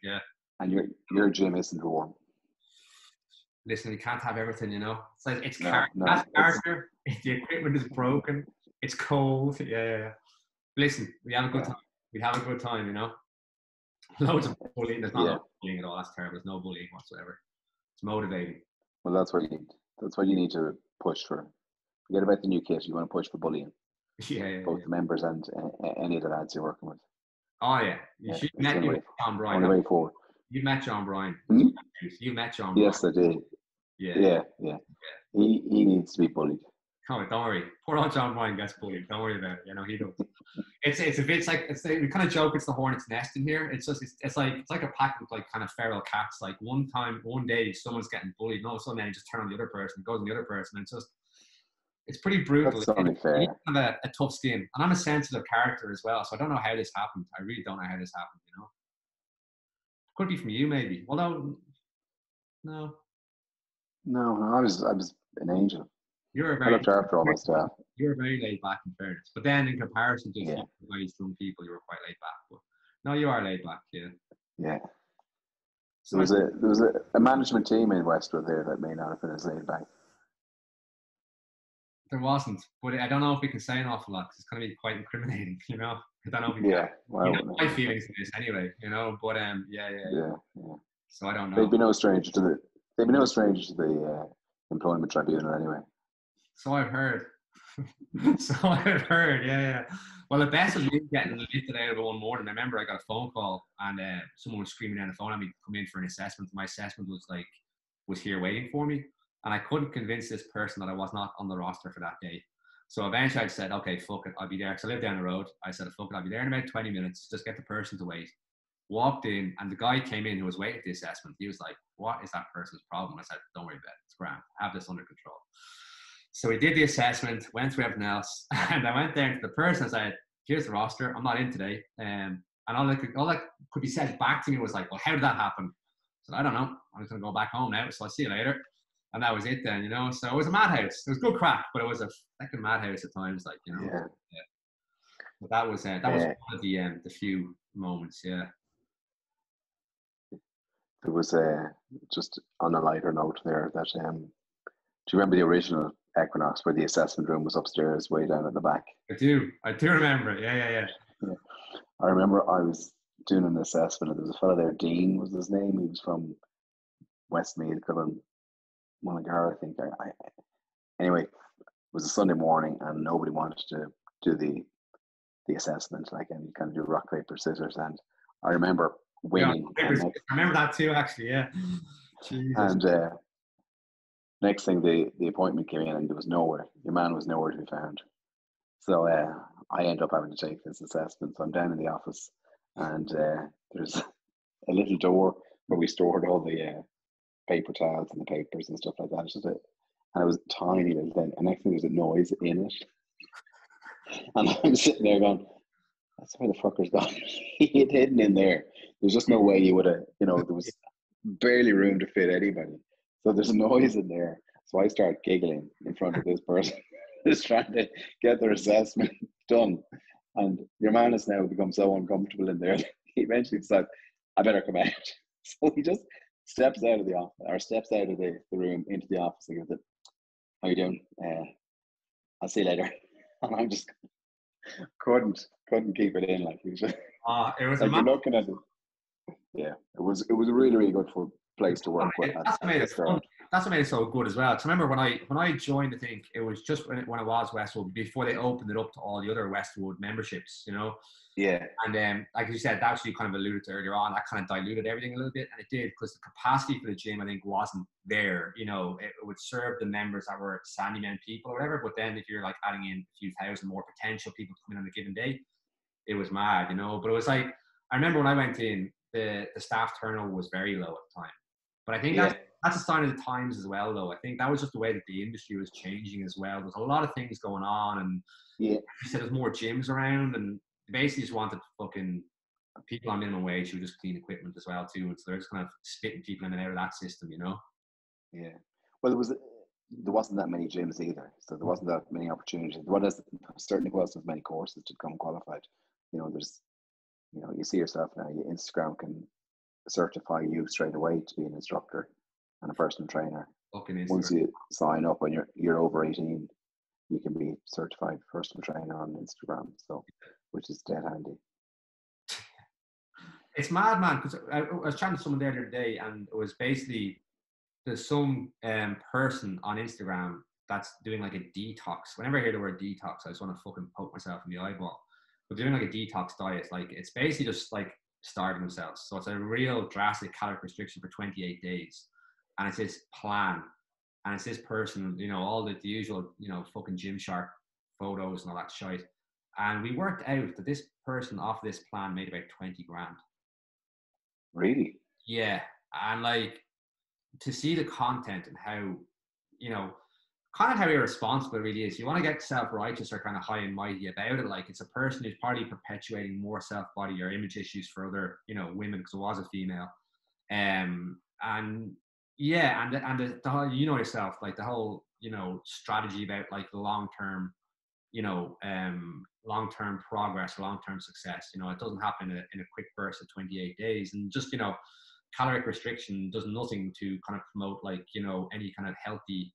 B: And your gym isn't warm.
C: Listen, you can't have everything, you know. It's like it's character. The equipment is broken. It's cold. Yeah. Listen, we have a good time. We have a good time, you know. Loads of bullying. There's not bullying at all. That's terrible. There's no bullying whatsoever. It's motivating.
B: Well, that's what you need. That's what you need to push for. Forget about the new kit. You want to push for bullying.
C: Yeah, yeah,
B: both
C: yeah.
B: the members and any of the lads you're working with.
C: Oh yeah, you
B: Yeah,
C: should
B: it's the
C: met
B: only
C: you
B: way,
C: John Bryan.
B: only way forward.
C: You met John Bryan.
B: Hmm?
C: You met John Bryan.
B: Yes, I did.
C: Yeah, yeah.
B: Yeah, yeah. He needs to be bullied.
C: Oh, don't worry. Poor old John Bryan gets bullied. Don't worry about it. You know he does. It's a bit like we kind of joke it's the hornet's nest in here. It's just it's like a pack of like kind of feral cats. Like one day someone's getting bullied, and all of a sudden then you just turn on the other person, goes on the other person, and it's pretty brutal.
B: That's only
C: You need
B: fair.
C: to have a tough skin, and I'm a sensitive character as well, so I don't know how this happened. I really don't know how this happened. You know, could be from you maybe. Although no,
B: No, I was an angel.
C: you're a
B: I
C: very
B: looked after all my staff.
C: you're very laid back in fairness. But then in comparison to a
B: Yeah,
C: few very strong people, you were quite laid back. But no, you are laid back, yeah.
B: yeah.
C: So I,
B: There was a management team in Westwood there that may not have been as laid back.
C: there wasn't, but I don't know if we can say an awful lot 'cause it's going to be quite incriminating, you know. I don't know if we can.
B: Yeah,
C: You know
B: well,
C: my feelings in this anyway, you know. But yeah, yeah, yeah.
B: yeah, yeah.
C: So I don't
B: They'd
C: know.
B: be no stranger to the they'd be no stranger to the employment tribunal anyway.
C: So I've heard. So I've heard, yeah, yeah. Well, the best was me getting lifted out of it one morning. I remember I got a phone call and someone was screaming down the phone at me to come in for an assessment. My assessment was here waiting for me, and I couldn't convince this person that I was not on the roster for that day. So eventually I said, okay, fuck it, I'll be there. So I live down the road. I said, fuck it, I'll be there in about 20 minutes. Just get the person to wait. Walked in, and the guy came in who was waiting for the assessment. He was like, what is that person's problem? I said, don't worry about it. It's grand. Have this under control. So we did the assessment, went through everything else, and I went there to the person and said, here's the roster. I'm not in today. And all that could be said back to me was like, well, how did that happen? I said, I don't know. I'm just going to go back home now. So I'll see you later. And that was it then, you know. So it was a madhouse. It was good crack, but it was a fucking madhouse at times, like, you know.
B: Yeah.
C: Yeah. But that was one of the few moments, yeah.
B: There was just on a lighter note there that do you remember the original Equinox where the assessment room was upstairs way down at the back?
C: I do remember it. Yeah.
B: Yeah. I remember I was doing an assessment and there was a fellow there, Dean was his name. He was from Westmeath, Mullingar, I think. Anyway, it was a Sunday morning and nobody wanted to do the assessment, like, and you kind of do rock, paper, scissors. And I remember winning.
C: Yeah, I remember that too, actually, yeah. Jesus.
B: And next thing, the appointment came in and there was nowhere. Your man was nowhere to be found. So I end up having to take this assessment. So I'm down in the office and there's a little door where we stored all the paper towels and the papers and stuff like that. It's just and it was a tiny little thing. And next thing there's a noise in it. And I'm sitting there going, that's where the fucker's gone. He had hidden in there. There's just no way you would have, there was barely room to fit anybody. So there's a noise in there. So I start giggling in front of this person who's trying to get their assessment done. And your man has now become so uncomfortable in there. He eventually decides, I better come out. So he just steps out of the office, or steps out of the room into the office and goes, how you doing? I'll see you later. And I just couldn't keep it in. Like, it was just,
C: it was
B: like, you're looking at it. Yeah, it was a really, really good place to work with.
C: That's what made it so good as well. So remember when I joined, I think it was just when it was Westwood before they opened it up to all the other Westwood memberships,
B: Yeah.
C: And like you said, that's what you kind of alluded to earlier on. That kind of diluted everything a little bit, and it did because the capacity for the gym, I think, wasn't there. It would serve the members that were Sandymen people or whatever. But then if you're like adding in a few thousand more potential people coming on a given day, it was mad, But it was like I remember when I went in, the staff turnover was very low at the time. But I think that's a sign of the times as well, though. I think that was just the way that the industry was changing as well. There's a lot of things going on, and you said there's more gyms around, and they basically just wanted fucking people on minimum wage who just clean equipment as well too. And so they're just kind of spitting people in and out of that system,
B: Yeah. Well, there wasn't that many gyms either, so there wasn't that many opportunities. There certainly wasn't as many courses to become qualified. There's, you see yourself now. Instagram can certify you straight away to be an instructor and a personal trainer. Once you sign up when you're over 18, you can be certified personal trainer on Instagram. So, which is dead handy.
C: It's mad, man. Because I was chatting to someone the other day, and it was basically there's some person on Instagram that's doing like a detox. Whenever I hear the word detox, I just want to fucking poke myself in the eyeball. But doing like a detox diet, like it's basically just like starving themselves. So it's a real drastic caloric restriction for 28 days. And it's this plan. And it's this person, you know, all the usual, you know, fucking Gymshark photos and all that shit. And we worked out that this person off this plan made about 20 grand.
B: Really?
C: Yeah. And like to see the content and how, you know, kind of how irresponsible it really is. You want to get self-righteous or kind of high and mighty about it. Like it's a person who's probably perpetuating more self-body or image issues for other, you know, women, because it was a female. And yeah, and the whole, you know yourself, like the whole, you know, strategy about like the long-term, you know, long-term progress, long-term success. You know, it doesn't happen in a quick burst of 28 days. And just, you know, caloric restriction does nothing to kind of promote like, you know, any kind of healthy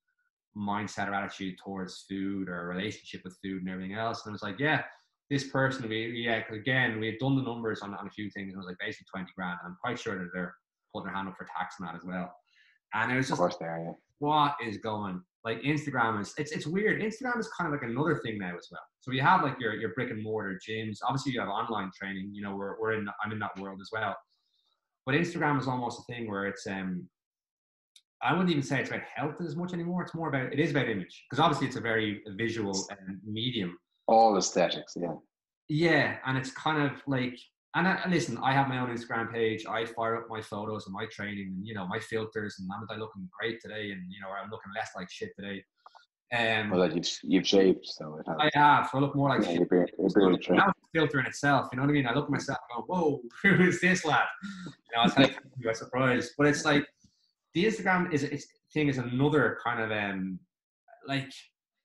C: mindset or attitude towards food or relationship with food and everything else. And I was like, yeah, this person, cause again, we had done the numbers on a few things, and it was like basically 20 grand. And I'm quite sure that they're putting their hand up for tax on that as well. And it was just,
B: of course, there, yeah.
C: What is going? Like Instagram is, it's weird. Instagram is kind of like another thing now as well. So you have like your brick and mortar gyms. Obviously, you have online training. You know, I'm in that world as well. But Instagram is almost a thing where it's I wouldn't even say it's about health as much anymore. It's more about, it is about image, because obviously it's a very visual medium.
B: All aesthetics, yeah.
C: Yeah, and it's kind of like, and listen, I have my own Instagram page. I fire up my photos and my training, and you know, my filters, and am I looking great today? And you know, I'm looking less like shit today.
B: Well, like you've shaved, so it has.
C: I have. So I look more like shit.
B: You're
C: That was a filter in itself. You know what I mean? I look at myself and go, "Whoa, who is this lad?" You know, I was kind of surprised, but it's like the Instagram thing is another kind of like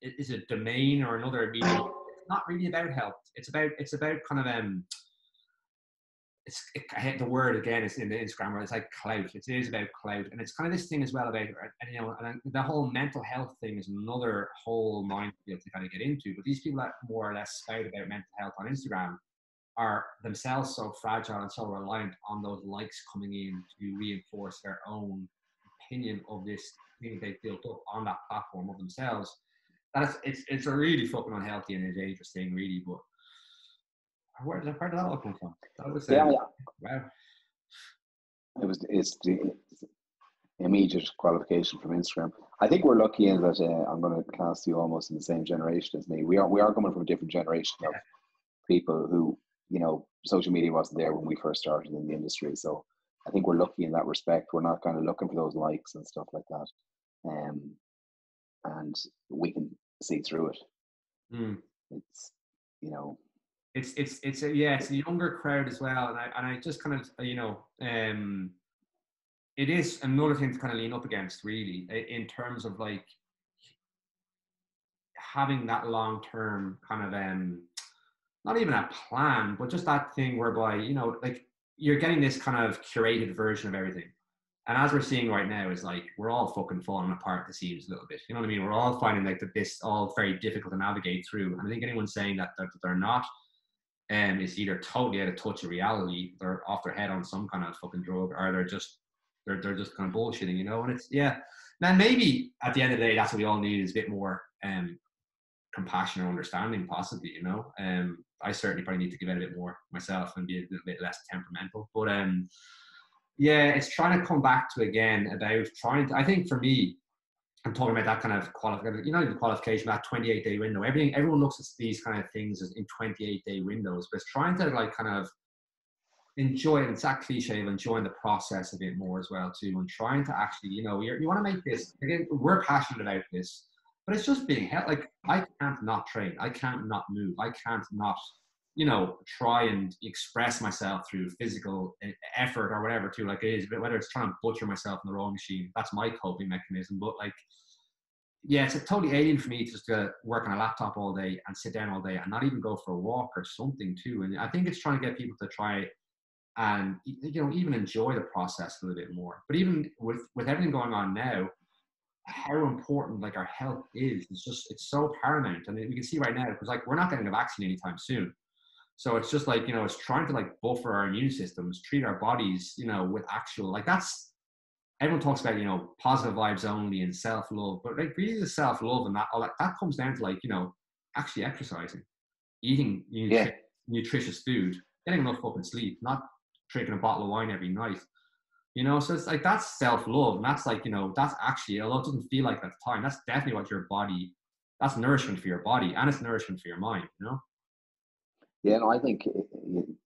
C: it is a domain or another medium. It's not really about health. It's about kind of I hate the word again. It's in the Instagram where it's like clout. It is about clout, and it's kind of this thing as well about, and you know, and the whole mental health thing is another whole minefield to kind of get into. But these people that more or less spout about mental health on Instagram are themselves so fragile and so reliant on those likes coming in to reinforce their own opinion of this thing they've built up on that platform of themselves. That it's a really fucking unhealthy and a dangerous thing, really. But where did that all come from? That was
B: yeah.
C: Wow.
B: It's the immediate qualification from Instagram. I think we're lucky in that I'm going to class you almost in the same generation as me. We are coming from a different generation of people who, you know, social media wasn't there when we first started in the industry. So I think we're lucky in that respect. We're not kind of looking for those likes and stuff like that. And we can see through it. It's, you know,
C: it's a younger crowd as well, and I just kind of, you know, it is another thing to kind of lean up against, really, in terms of like having that long term kind of not even a plan, but just that thing whereby, you know, like you're getting this kind of curated version of everything. And as we're seeing right now, is like we're all fucking falling apart at the seams a little bit. You know what I mean? We're all finding like that this all very difficult to navigate through. And I think anyone saying that they're not, is either totally out of touch of reality, they're off their head on some kind of fucking drug, or they're just kind of bullshitting, you know. And it's, yeah. Now maybe at the end of the day, that's what we all need, is a bit more compassion or understanding, possibly, you know. I certainly probably need to give it a bit more myself and be a little bit less temperamental. But yeah, it's trying to come back to again about trying to, I think for me, I'm talking about that kind of qualification, you know, the qualification, that 28-day window. Everyone looks at these kind of things as in 28-day windows, but it's trying to like kind of enjoy it. It's that cliche of enjoying the process a bit more as well too, and trying to actually, you know, you want to make this, again, we're passionate about this, but it's just being held. Like, I can't not train. I can't not move. I can't not, you know, try and express myself through physical effort or whatever too. Like it is, whether it's trying to butcher myself in the rowing machine, that's my coping mechanism. But like, yeah, it's a totally alien for me just to work on a laptop all day and sit down all day and not even go for a walk or something too. And I think it's trying to get people to try and, you know, even enjoy the process a little bit more. But even with everything going on now, how important like our health is just, it's so paramount. And we can see right now, because like we're not getting a vaccine anytime soon. So it's just like, you know, it's trying to like buffer our immune systems, treat our bodies, you know, with actual, like that's everyone talks about, you know, positive vibes only and self-love, but like really the self-love and that, all that comes down to like, you know, actually exercising, eating
B: Yeah,
C: nutritious food, getting enough fucking sleep, not drinking a bottle of wine every night. You know, so it's like that's self-love, and that's like, you know, that's actually, although it doesn't feel like it at the time, that's definitely what your body, that's nourishment for your body and it's nourishment for your mind, you know?
B: yeah. No, I think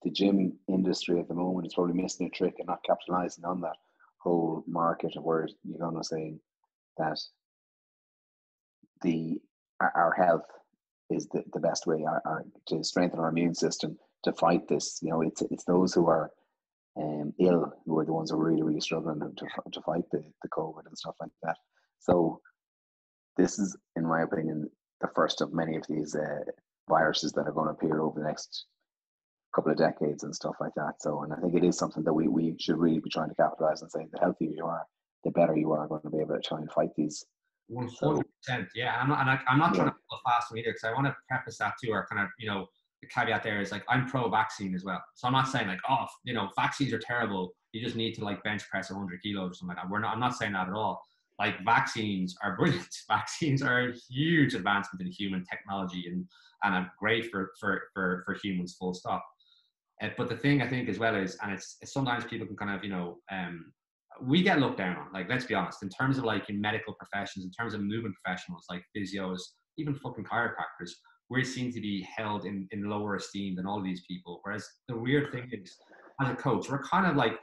B: the gym industry at the moment is probably missing a trick and not capitalizing on that whole market of where you're going to say that the our health is the best way to strengthen our immune system to fight this. You know, it's those who are ill who are the ones who are really struggling to fight the COVID and stuff like that. So this is, in my opinion, the first of many of these viruses that are going to appear over the next couple of decades and stuff like that. So, and I think it is something that we should really be trying to capitalize and say the healthier you are, the better you are going to be able to try and fight these.
C: 100%. Yeah. I'm not trying
B: Yeah,
C: to go fast either, because I want to preface that too, or kind of, you know, the caveat there is like, I'm pro vaccine as well. So I'm not saying like, oh, you know, vaccines are terrible. You just need to like bench press 100 kilos or something like that. I'm not saying that at all. Like vaccines are brilliant. Vaccines are a huge advancement in human technology and are great for humans, full stop. But the thing I think as well is, and it's sometimes people can kind of, you know, we get looked down on, like, let's be honest, in terms of like in medical professions, in terms of movement professionals, like physios, even fucking chiropractors, we're seen to be held in lower esteem than all of these people. Whereas the weird thing is, as a coach, we're kind of like,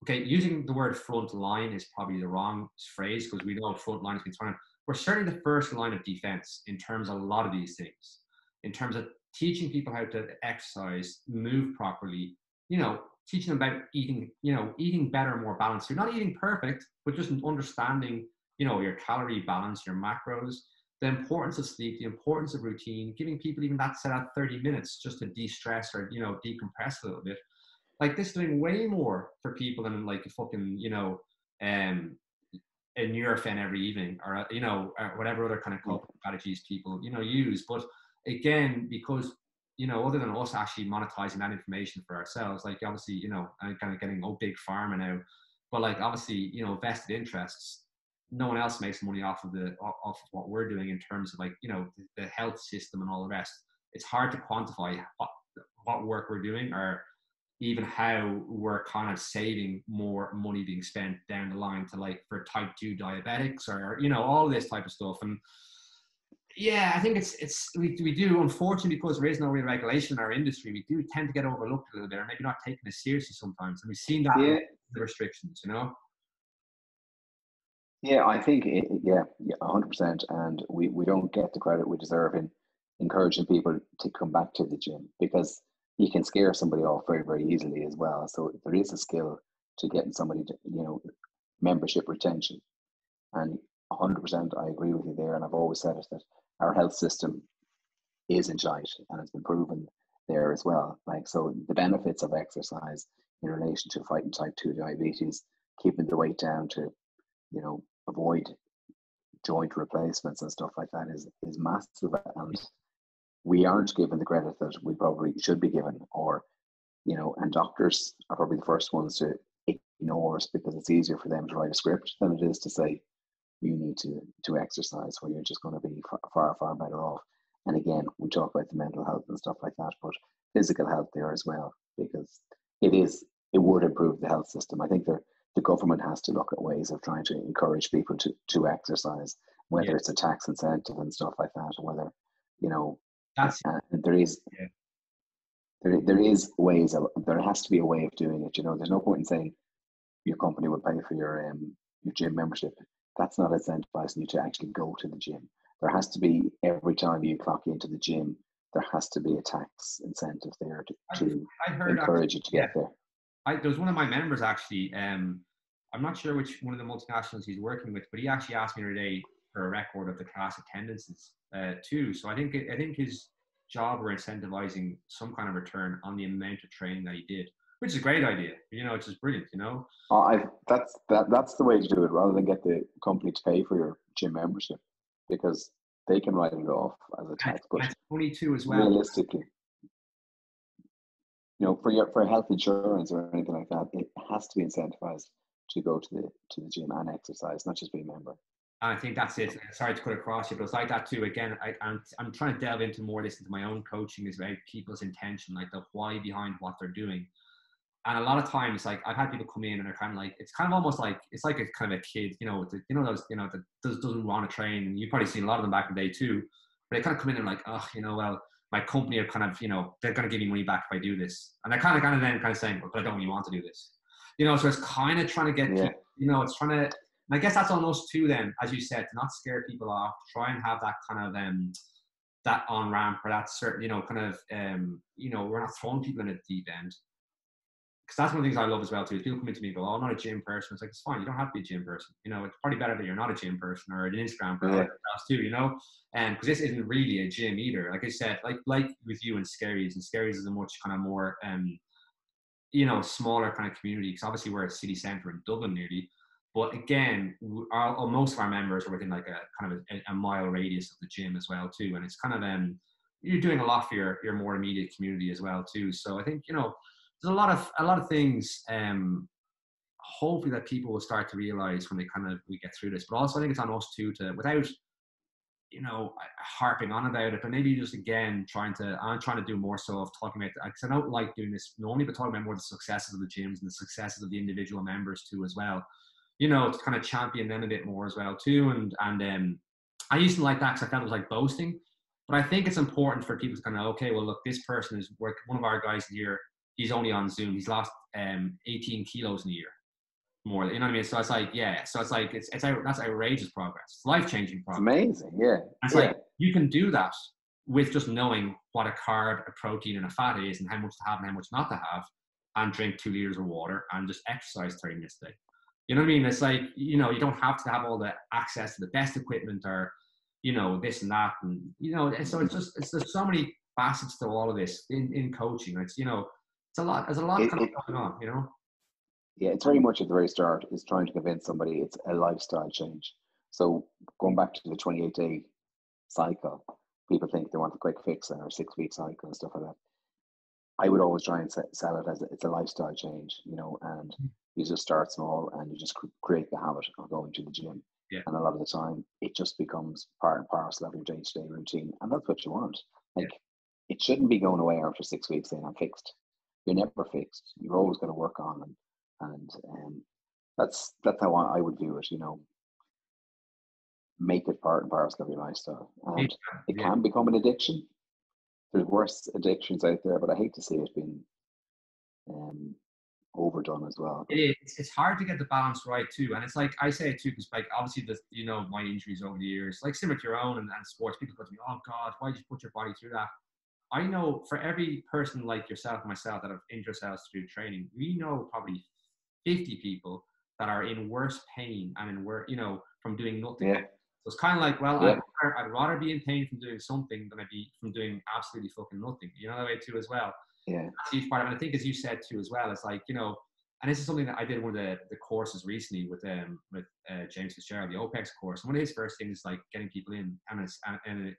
C: okay, using the word front line is probably the wrong phrase because we know front line has been thrown. We're certainly the first line of defense in terms of a lot of these things, in terms of teaching people how to exercise, move properly, you know, teaching them about eating, you know, eating better, more balanced. You're not eating perfect, but just understanding, you know, your calorie balance, your macros, the importance of sleep, the importance of routine, giving people even that set out 30 minutes just to de-stress or, you know, decompress a little bit. Like this is doing way more for people than like a fucking, you know, um, a Nurofen every evening or, you know, or whatever other kind of
B: yeah,
C: coping strategies people, you know, use. But again, because, you know, other than us actually monetizing that information for ourselves, like obviously, you know, I'm kind of getting big pharma now, but like obviously, you know, vested interests, no one else makes money off of what we're doing in terms of like, you know, the health system and all the rest. It's hard to quantify what work we're doing or even how we're kind of saving more money being spent down the line to like for type 2 diabetics or, you know, all this type of stuff. And yeah, I think we do, unfortunately, because there is no real regulation in our industry, we do tend to get overlooked a little bit or maybe not taken as seriously sometimes. And we've seen that with
B: yeah.
C: the restrictions, you know?
B: Yeah, I think yeah, 100%. And we don't get the credit we deserve in encouraging people to come back to the gym because you can scare somebody off very easily as well. So there is a skill to getting somebody to, you know, membership retention. And 100%, I agree with you there. And I've always said it that our health system is in shite, and it's been proven there as well. Like, so the benefits of exercise in relation to fighting type 2 diabetes, keeping the weight down to, you know, avoid joint replacements and stuff like that is massive. And we aren't given the credit that we probably should be given, or, you know, and doctors are probably the first ones to ignore us because it's easier for them to write a script than it is to say you need to exercise, where you're just going to be far better off. And again, we talk about the mental health and stuff like that, but physical health there as well, because it would improve the health system. I think the government has to look at ways of trying to encourage people to exercise,
C: Yeah,
B: whether it's a tax incentive and stuff like that, or whether, you know,
C: that's,
B: and there is
C: yeah.
B: there is ways of, there has to be a way of doing it. You know, there's no point in saying your company will pay for your gym membership. That's not incentivizing you to actually go to the gym. There has to be, every time you clock into the gym, there has to be a tax incentive there to
C: I heard actually,
B: encourage you to
C: yeah,
B: get there.
C: there was one of my members actually, I'm not sure which one of the multinationals he's working with, but he actually asked me today for a record of the class attendances too. So I think his job were incentivizing some kind of return on the amount of training that he did, which is a great idea. You know, it's just brilliant. You know,
B: That's the way to do it, rather than get the company to pay for your gym membership, because they can write it off as a
C: and
B: tax. But
C: it's 22 as well.
B: realistically, you know, for health insurance or anything like that, it has to be incentivized to go to the gym and exercise, not just be a member.
C: And I think that's it. Sorry to cut across you, but it's like that too. Again, I'm trying to delve into more of this into my own coaching, is about people's intention, like the why behind what they're doing. And a lot of times, like I've had people come in and they're kind of like, it's kind of almost like, it's like a kind of a kid, those, that doesn't want to train. And you've probably seen a lot of them back in the day too. But they kind of come in and like, oh, well, my company are kind of, they're going to give me money back if I do this. And they're kind of saying, well, but I don't really want to do this. So it's kind of trying to get, people, it's trying to, and I guess that's on us too then, as you said, to not scare people off, try and have that kind of, that on ramp or that certain, we're not throwing people in a deep end. Because that's one of the things I love as well too. Is people come into me and go, "Oh, I'm not a gym person." It's like, it's fine. You don't have to be a gym person. It's probably better that you're not a gym person or an Instagram person or else too. And because this isn't really a gym either. Like I said, like with you and Skerries is a much kind of more, smaller kind of community. Because obviously we're at city centre in Dublin nearly. But again, most of our members are within like a kind of a mile radius of the gym as well too. And it's kind of you're doing a lot for your more immediate community as well too. So I think there's a lot of things, hopefully that people will start to realize when we get through this. But also I think it's on us too to, without, harping on about it, but maybe just again I'm trying to do more so of talking about, because I don't like doing this normally, but talking about more the successes of the gyms and the successes of the individual members too as well. To kind of champion them a bit more as well too. And I used to like that because I felt it was like boasting. But I think it's important for people to kind of, okay, well look, this person is one of our guys here. He's only on Zoom. He's lost 18 kilos in a year, more. You know what I mean? So it's like, yeah. So it's like that's outrageous progress. It's life-changing progress.
B: It's amazing, yeah.
C: It's like you can do that with just knowing what a carb, a protein, and a fat is, and how much to have and how much not to have, and drink 2 liters of water and just exercise 30 minutes a day. You know what I mean? It's like, you don't have to have all the access to the best equipment or, this and that, and so there's so many facets to all of this in coaching. It's there's a lot kind of going on,
B: Yeah, it's very much at the very start is trying to convince somebody it's a lifestyle change. So going back to the 28-day cycle, people think they want a quick fix or a 6-week cycle and stuff like that. I would always try and sell it as it's a lifestyle change, and you just start small and you just create the habit of going to the gym.
C: Yeah.
B: And a lot of the time it just becomes part and parcel of your day-to-day routine. And that's what you want. It shouldn't be going away after 6 weeks saying I'm fixed. You're never fixed. You're always going to work on them. And that's how I would view it, make it part and parcel of your lifestyle. And it can become an addiction. There's worse addictions out there, but I hate to see it being overdone as well.
C: It's hard to get the balance right too. And it's like, I say it too, because like obviously my injuries over the years, like similar to your own and sports, people go to me, oh God, why did you put your body through that? I know for every person like yourself and myself that have injured ourselves through training, we know probably 50 people that are in worse pain and from doing nothing.
B: Yeah.
C: So it's kind of like, well, I'd rather be in pain from doing something than I'd be from doing absolutely fucking nothing. That way too as well.
B: Yeah.
C: That's a huge part of it. And I think as you said too as well, it's like, and this is something that I did one of the courses recently with James Fitzgerald, the OPEX course. And one of his first things is like getting people in and a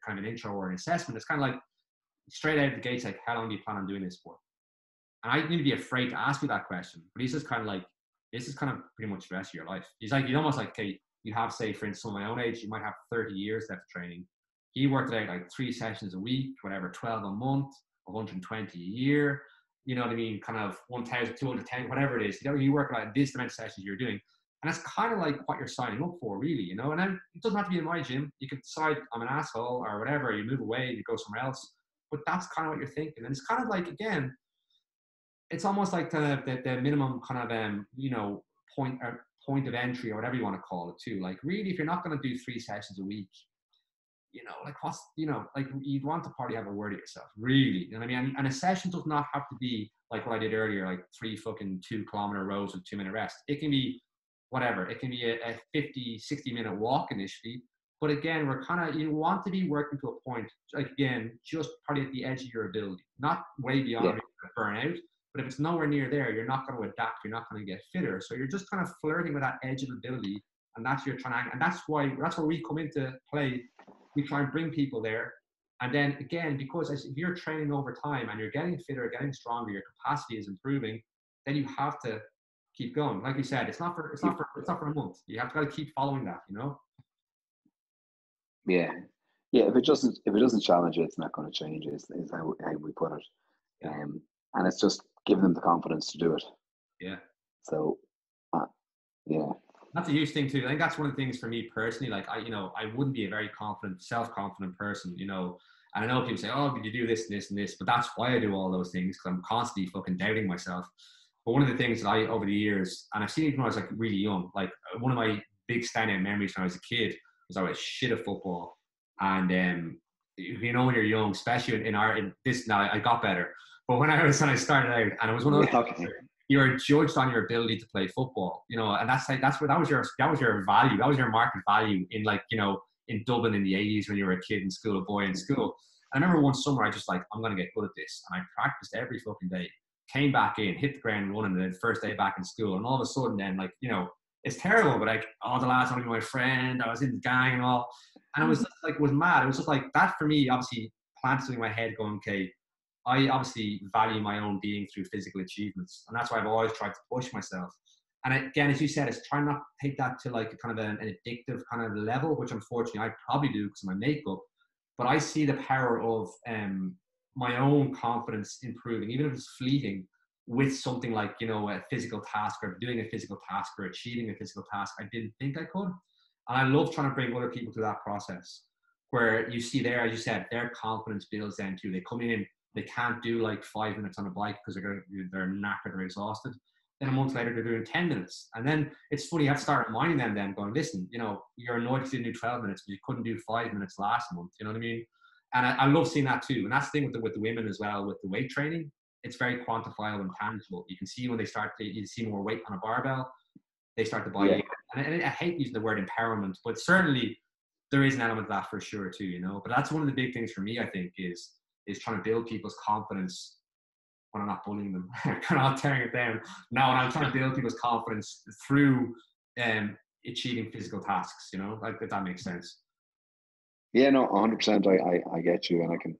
C: kind of an intro or an assessment. It's kind of like straight out of the gates, like, how long do you plan on doing this for? And I need to be afraid to ask you that question. But he's just kind of like, this is kind of pretty much the rest of your life. He's like, you're almost like, okay, you have, say, for instance, my own age, you might have 30 years left of training. He worked it out like 3 sessions a week, whatever, 12 a month, 120 a year, you know what I mean? Kind of 1,210, whatever it is. You work out this amount of sessions you're doing. And that's kind of like what you're signing up for, really, And then it doesn't have to be in my gym. You could decide I'm an asshole or whatever. You move away, you go somewhere else. But that's kind of what you're thinking. And it's kind of like, again, it's almost like the minimum kind of, point of entry or whatever you want to call it too. Like really, if you're not going to do 3 sessions a week, like what's, like you'd want to probably have a word at yourself, really. You know what I mean? And a session does not have to be like what I did earlier, like 3 fucking 2-kilometer rows with 2-minute rest. It can be whatever. It can be a 50, 60-minute walk initially. But again, we're kind of, you want to be working to a point, like again, just probably at the edge of your ability, not way beyond burnout. But if it's nowhere near there, you're not going to adapt. You're not going to get fitter. So you're just kind of flirting with that edge of ability, and that's your trying. And that's where we come into play. We try and bring people there, and then again, because if you're training over time and you're getting fitter, getting stronger, your capacity is improving, then you have to keep going. Like you said, it's not for a month. You have got to keep following that, you know.
B: Yeah, yeah. If it doesn't challenge it, it's not going to change. Is how we put it.
C: Yeah.
B: And it's just giving them the confidence to do it.
C: Yeah.
B: So, yeah.
C: That's a huge thing too. I think that's one of the things for me personally. Like I wouldn't be a very confident, self-confident person, you know. And I know people say, "Oh, did you do this and this and this?" But that's why I do all those things, because I'm constantly fucking doubting myself. But one of the things that over the years, and I've seen it when I was like really young, like one of my big standout memories when I was a kid was I was shit at football. And you know, when you're young, especially in this now, I got better. But when I started out, and it was one of those,
B: Okay.
C: you're judged on your ability to play football, you know, and that's where that was your value, that was your market value in, like, you know, in Dublin in the 80s when you were a kid in school, a boy in school. And I remember one summer I just like, I'm gonna get good at this, and I practiced every fucking day. Came back in, hit the ground running, the first day back in school, and all of a sudden, then, like, you know, it's terrible, but like, all the lads want to be my friend. I was in the gang and all, and it was just like, it was mad. It was just like that for me. Obviously, planted something in my head, going, okay, I obviously value my own being through physical achievements, and that's why I've always tried to push myself. And again, as you said, it's trying not to take that to like a kind of an addictive kind of level, which unfortunately I probably do because of my makeup. But I see the power of my own confidence improving, even if it's fleeting, with something like, you know, a physical task, or doing a physical task, or achieving a physical task I didn't think I could. And I love trying to bring other people through that process, where you see there, as you said, their confidence builds then too. They come in, they can't do like 5 minutes on a bike because they're knackered, they're exhausted. Then a month later, they're doing 10 minutes. And then it's funny, you have to start reminding them then, going, listen, you know, you're annoyed because you didn't do 12 minutes, but you couldn't do 5 minutes last month. You know what I mean? And I love seeing that too. And that's the thing with the women as well, with the weight training. It's very quantifiable and tangible. You can see when they start to, you see more weight on a barbell, they start to buy it. And I hate using the word empowerment, but certainly there is an element of that for sure too, you know. But that's one of the big things for me, I think, is trying to build people's confidence when I'm not bullying them, kind of not tearing it down. No, when I'm trying to build people's confidence through achieving physical tasks, you know, like, if that makes sense.
B: Yeah, no, 100%. I get you, and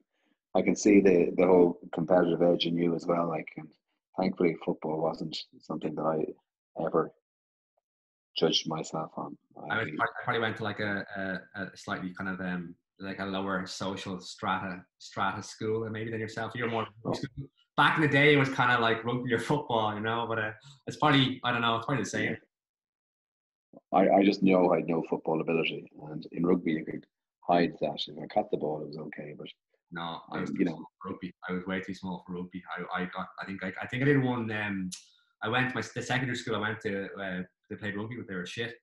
B: I can see the whole competitive edge in you as well. Like, and thankfully, football wasn't something that I ever judged myself on.
C: I probably went to like a slightly kind of like a lower social strata school, maybe, than yourself. You're more back in the day. It was kind of like rugby or football, you know. But it's probably, I don't know. It's probably the same.
B: I just know I had no football ability, and in rugby you could hide that. If I caught the ball, it was okay. But
C: no, I was
B: you know,
C: for rugby. I was way too small for rugby. I think I did one. I went to the secondary school I went to. They played rugby, but they were shit.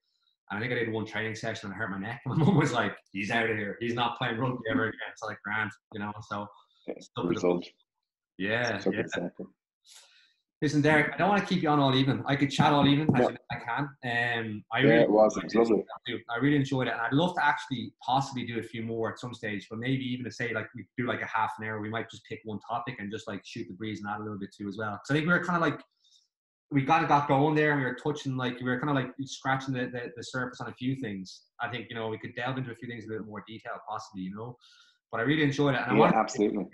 C: And I think I did one training session and I hurt my neck. My mum was like, "He's out of here. He's not playing rugby ever again." It's like, grand, you know. So
B: result.
C: Yeah. Listen, Derek, I don't want to keep you on all evening. I could chat all evening. I can.
B: It was lovely.
C: I really enjoyed it, and I'd love to actually possibly do a few more at some stage. But maybe even to say, like, we do like a half an hour, we might just pick one topic and just like shoot the breeze and add a little bit too as well. Because I think we were kind of like, we got going there, and we were touching, like, we were kind of like scratching the surface on a few things. I think, you know, we could delve into a few things in a little more detail, possibly, you know. But I really enjoyed it, and
B: absolutely.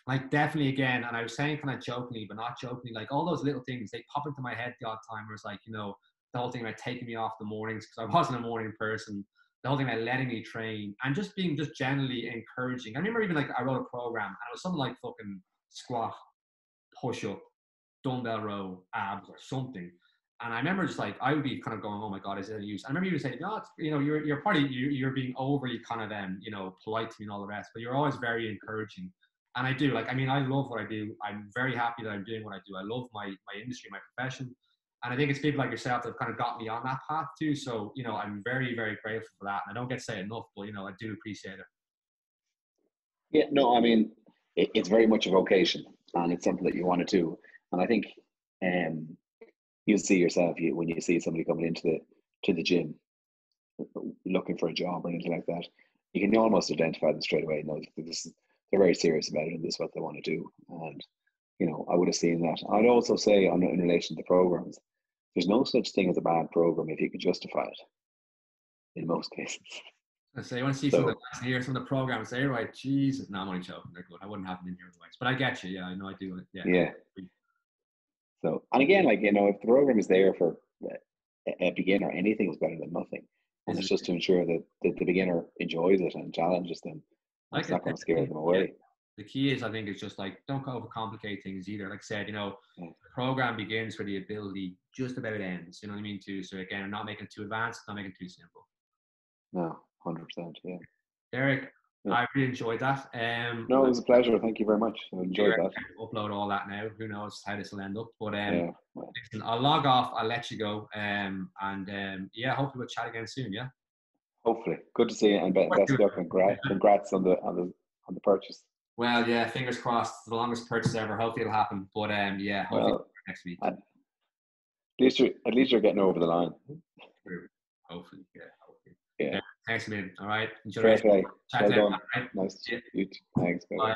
C: Like, definitely, again, and I was saying kind of jokingly, but not jokingly, like, all those little things, they pop into my head the odd time, where it's like, you know, the whole thing about taking me off the mornings because I wasn't a morning person, the whole thing about letting me train, and just being just generally encouraging. I remember even, like, I wrote a program, and it was something like fucking squat, push up, dumbbell row, abs, or something. And I remember just like, I would be kind of going, "Oh my God, is it any use?" I remember you saying, "No, it's, you know, you're probably, you're being overly kind of, you know, polite to me and all the rest, but you're always very encouraging." And I do, like, I mean, I love what I do. I'm very happy that I'm doing what I do. I love my industry, my profession. And I think it's people like yourself that have kind of got me on that path too. So, you know, I'm very, very grateful for that. And I don't get to say enough, but, you know, I do appreciate it.
B: Yeah, no, I mean, it's very much a vocation, and it's something that you want to do. And I think you see yourself, when you see somebody coming into the gym looking for a job or anything like that, you can almost identify them straight away. Know they're very serious about it, and this is what they want to do. And, you know, I would have seen that. I'd also say, in relation to programs, there's no such thing as a bad program if you can justify it, in most cases.
C: So you want to see some of the programs, say, right, Jesus, no, I'm only joking, they're good. I wouldn't have them in here otherwise. But I get you, yeah, I know I do. Yeah.
B: So, and again, like, if the program is there for a beginner, anything is better than nothing. And it's just to ensure that the beginner enjoys it and challenges them. And it's not going to scare them away.
C: The key is, I think, is just like, don't overcomplicate things either. Like I said, the program begins where the ability just about ends. You know what I mean? So again, I'm not making it too advanced, not making it too simple.
B: No, 100%. Yeah.
C: Derek, I really enjoyed that.
B: No, it was a pleasure. Thank you very much. I enjoyed that.
C: Upload all that now. Who knows how this will end up? But listen, I'll log off. I'll let you go. Yeah, hopefully we'll chat again soon. Yeah.
B: Hopefully. Good to see you, and best of luck. Congrats on the purchase.
C: Well, yeah, fingers crossed. It's the longest purchase ever. Hopefully it'll happen. But yeah, hopefully next week.
B: At least you're getting over the line.
C: Hopefully, yeah. Hopefully.
B: Yeah.
C: Thanks a million. All right. Enjoy
B: Fair play.
C: Chat
B: Well
C: later.
B: done.
C: Right?
B: Nice. You too. Thanks.
C: Bye.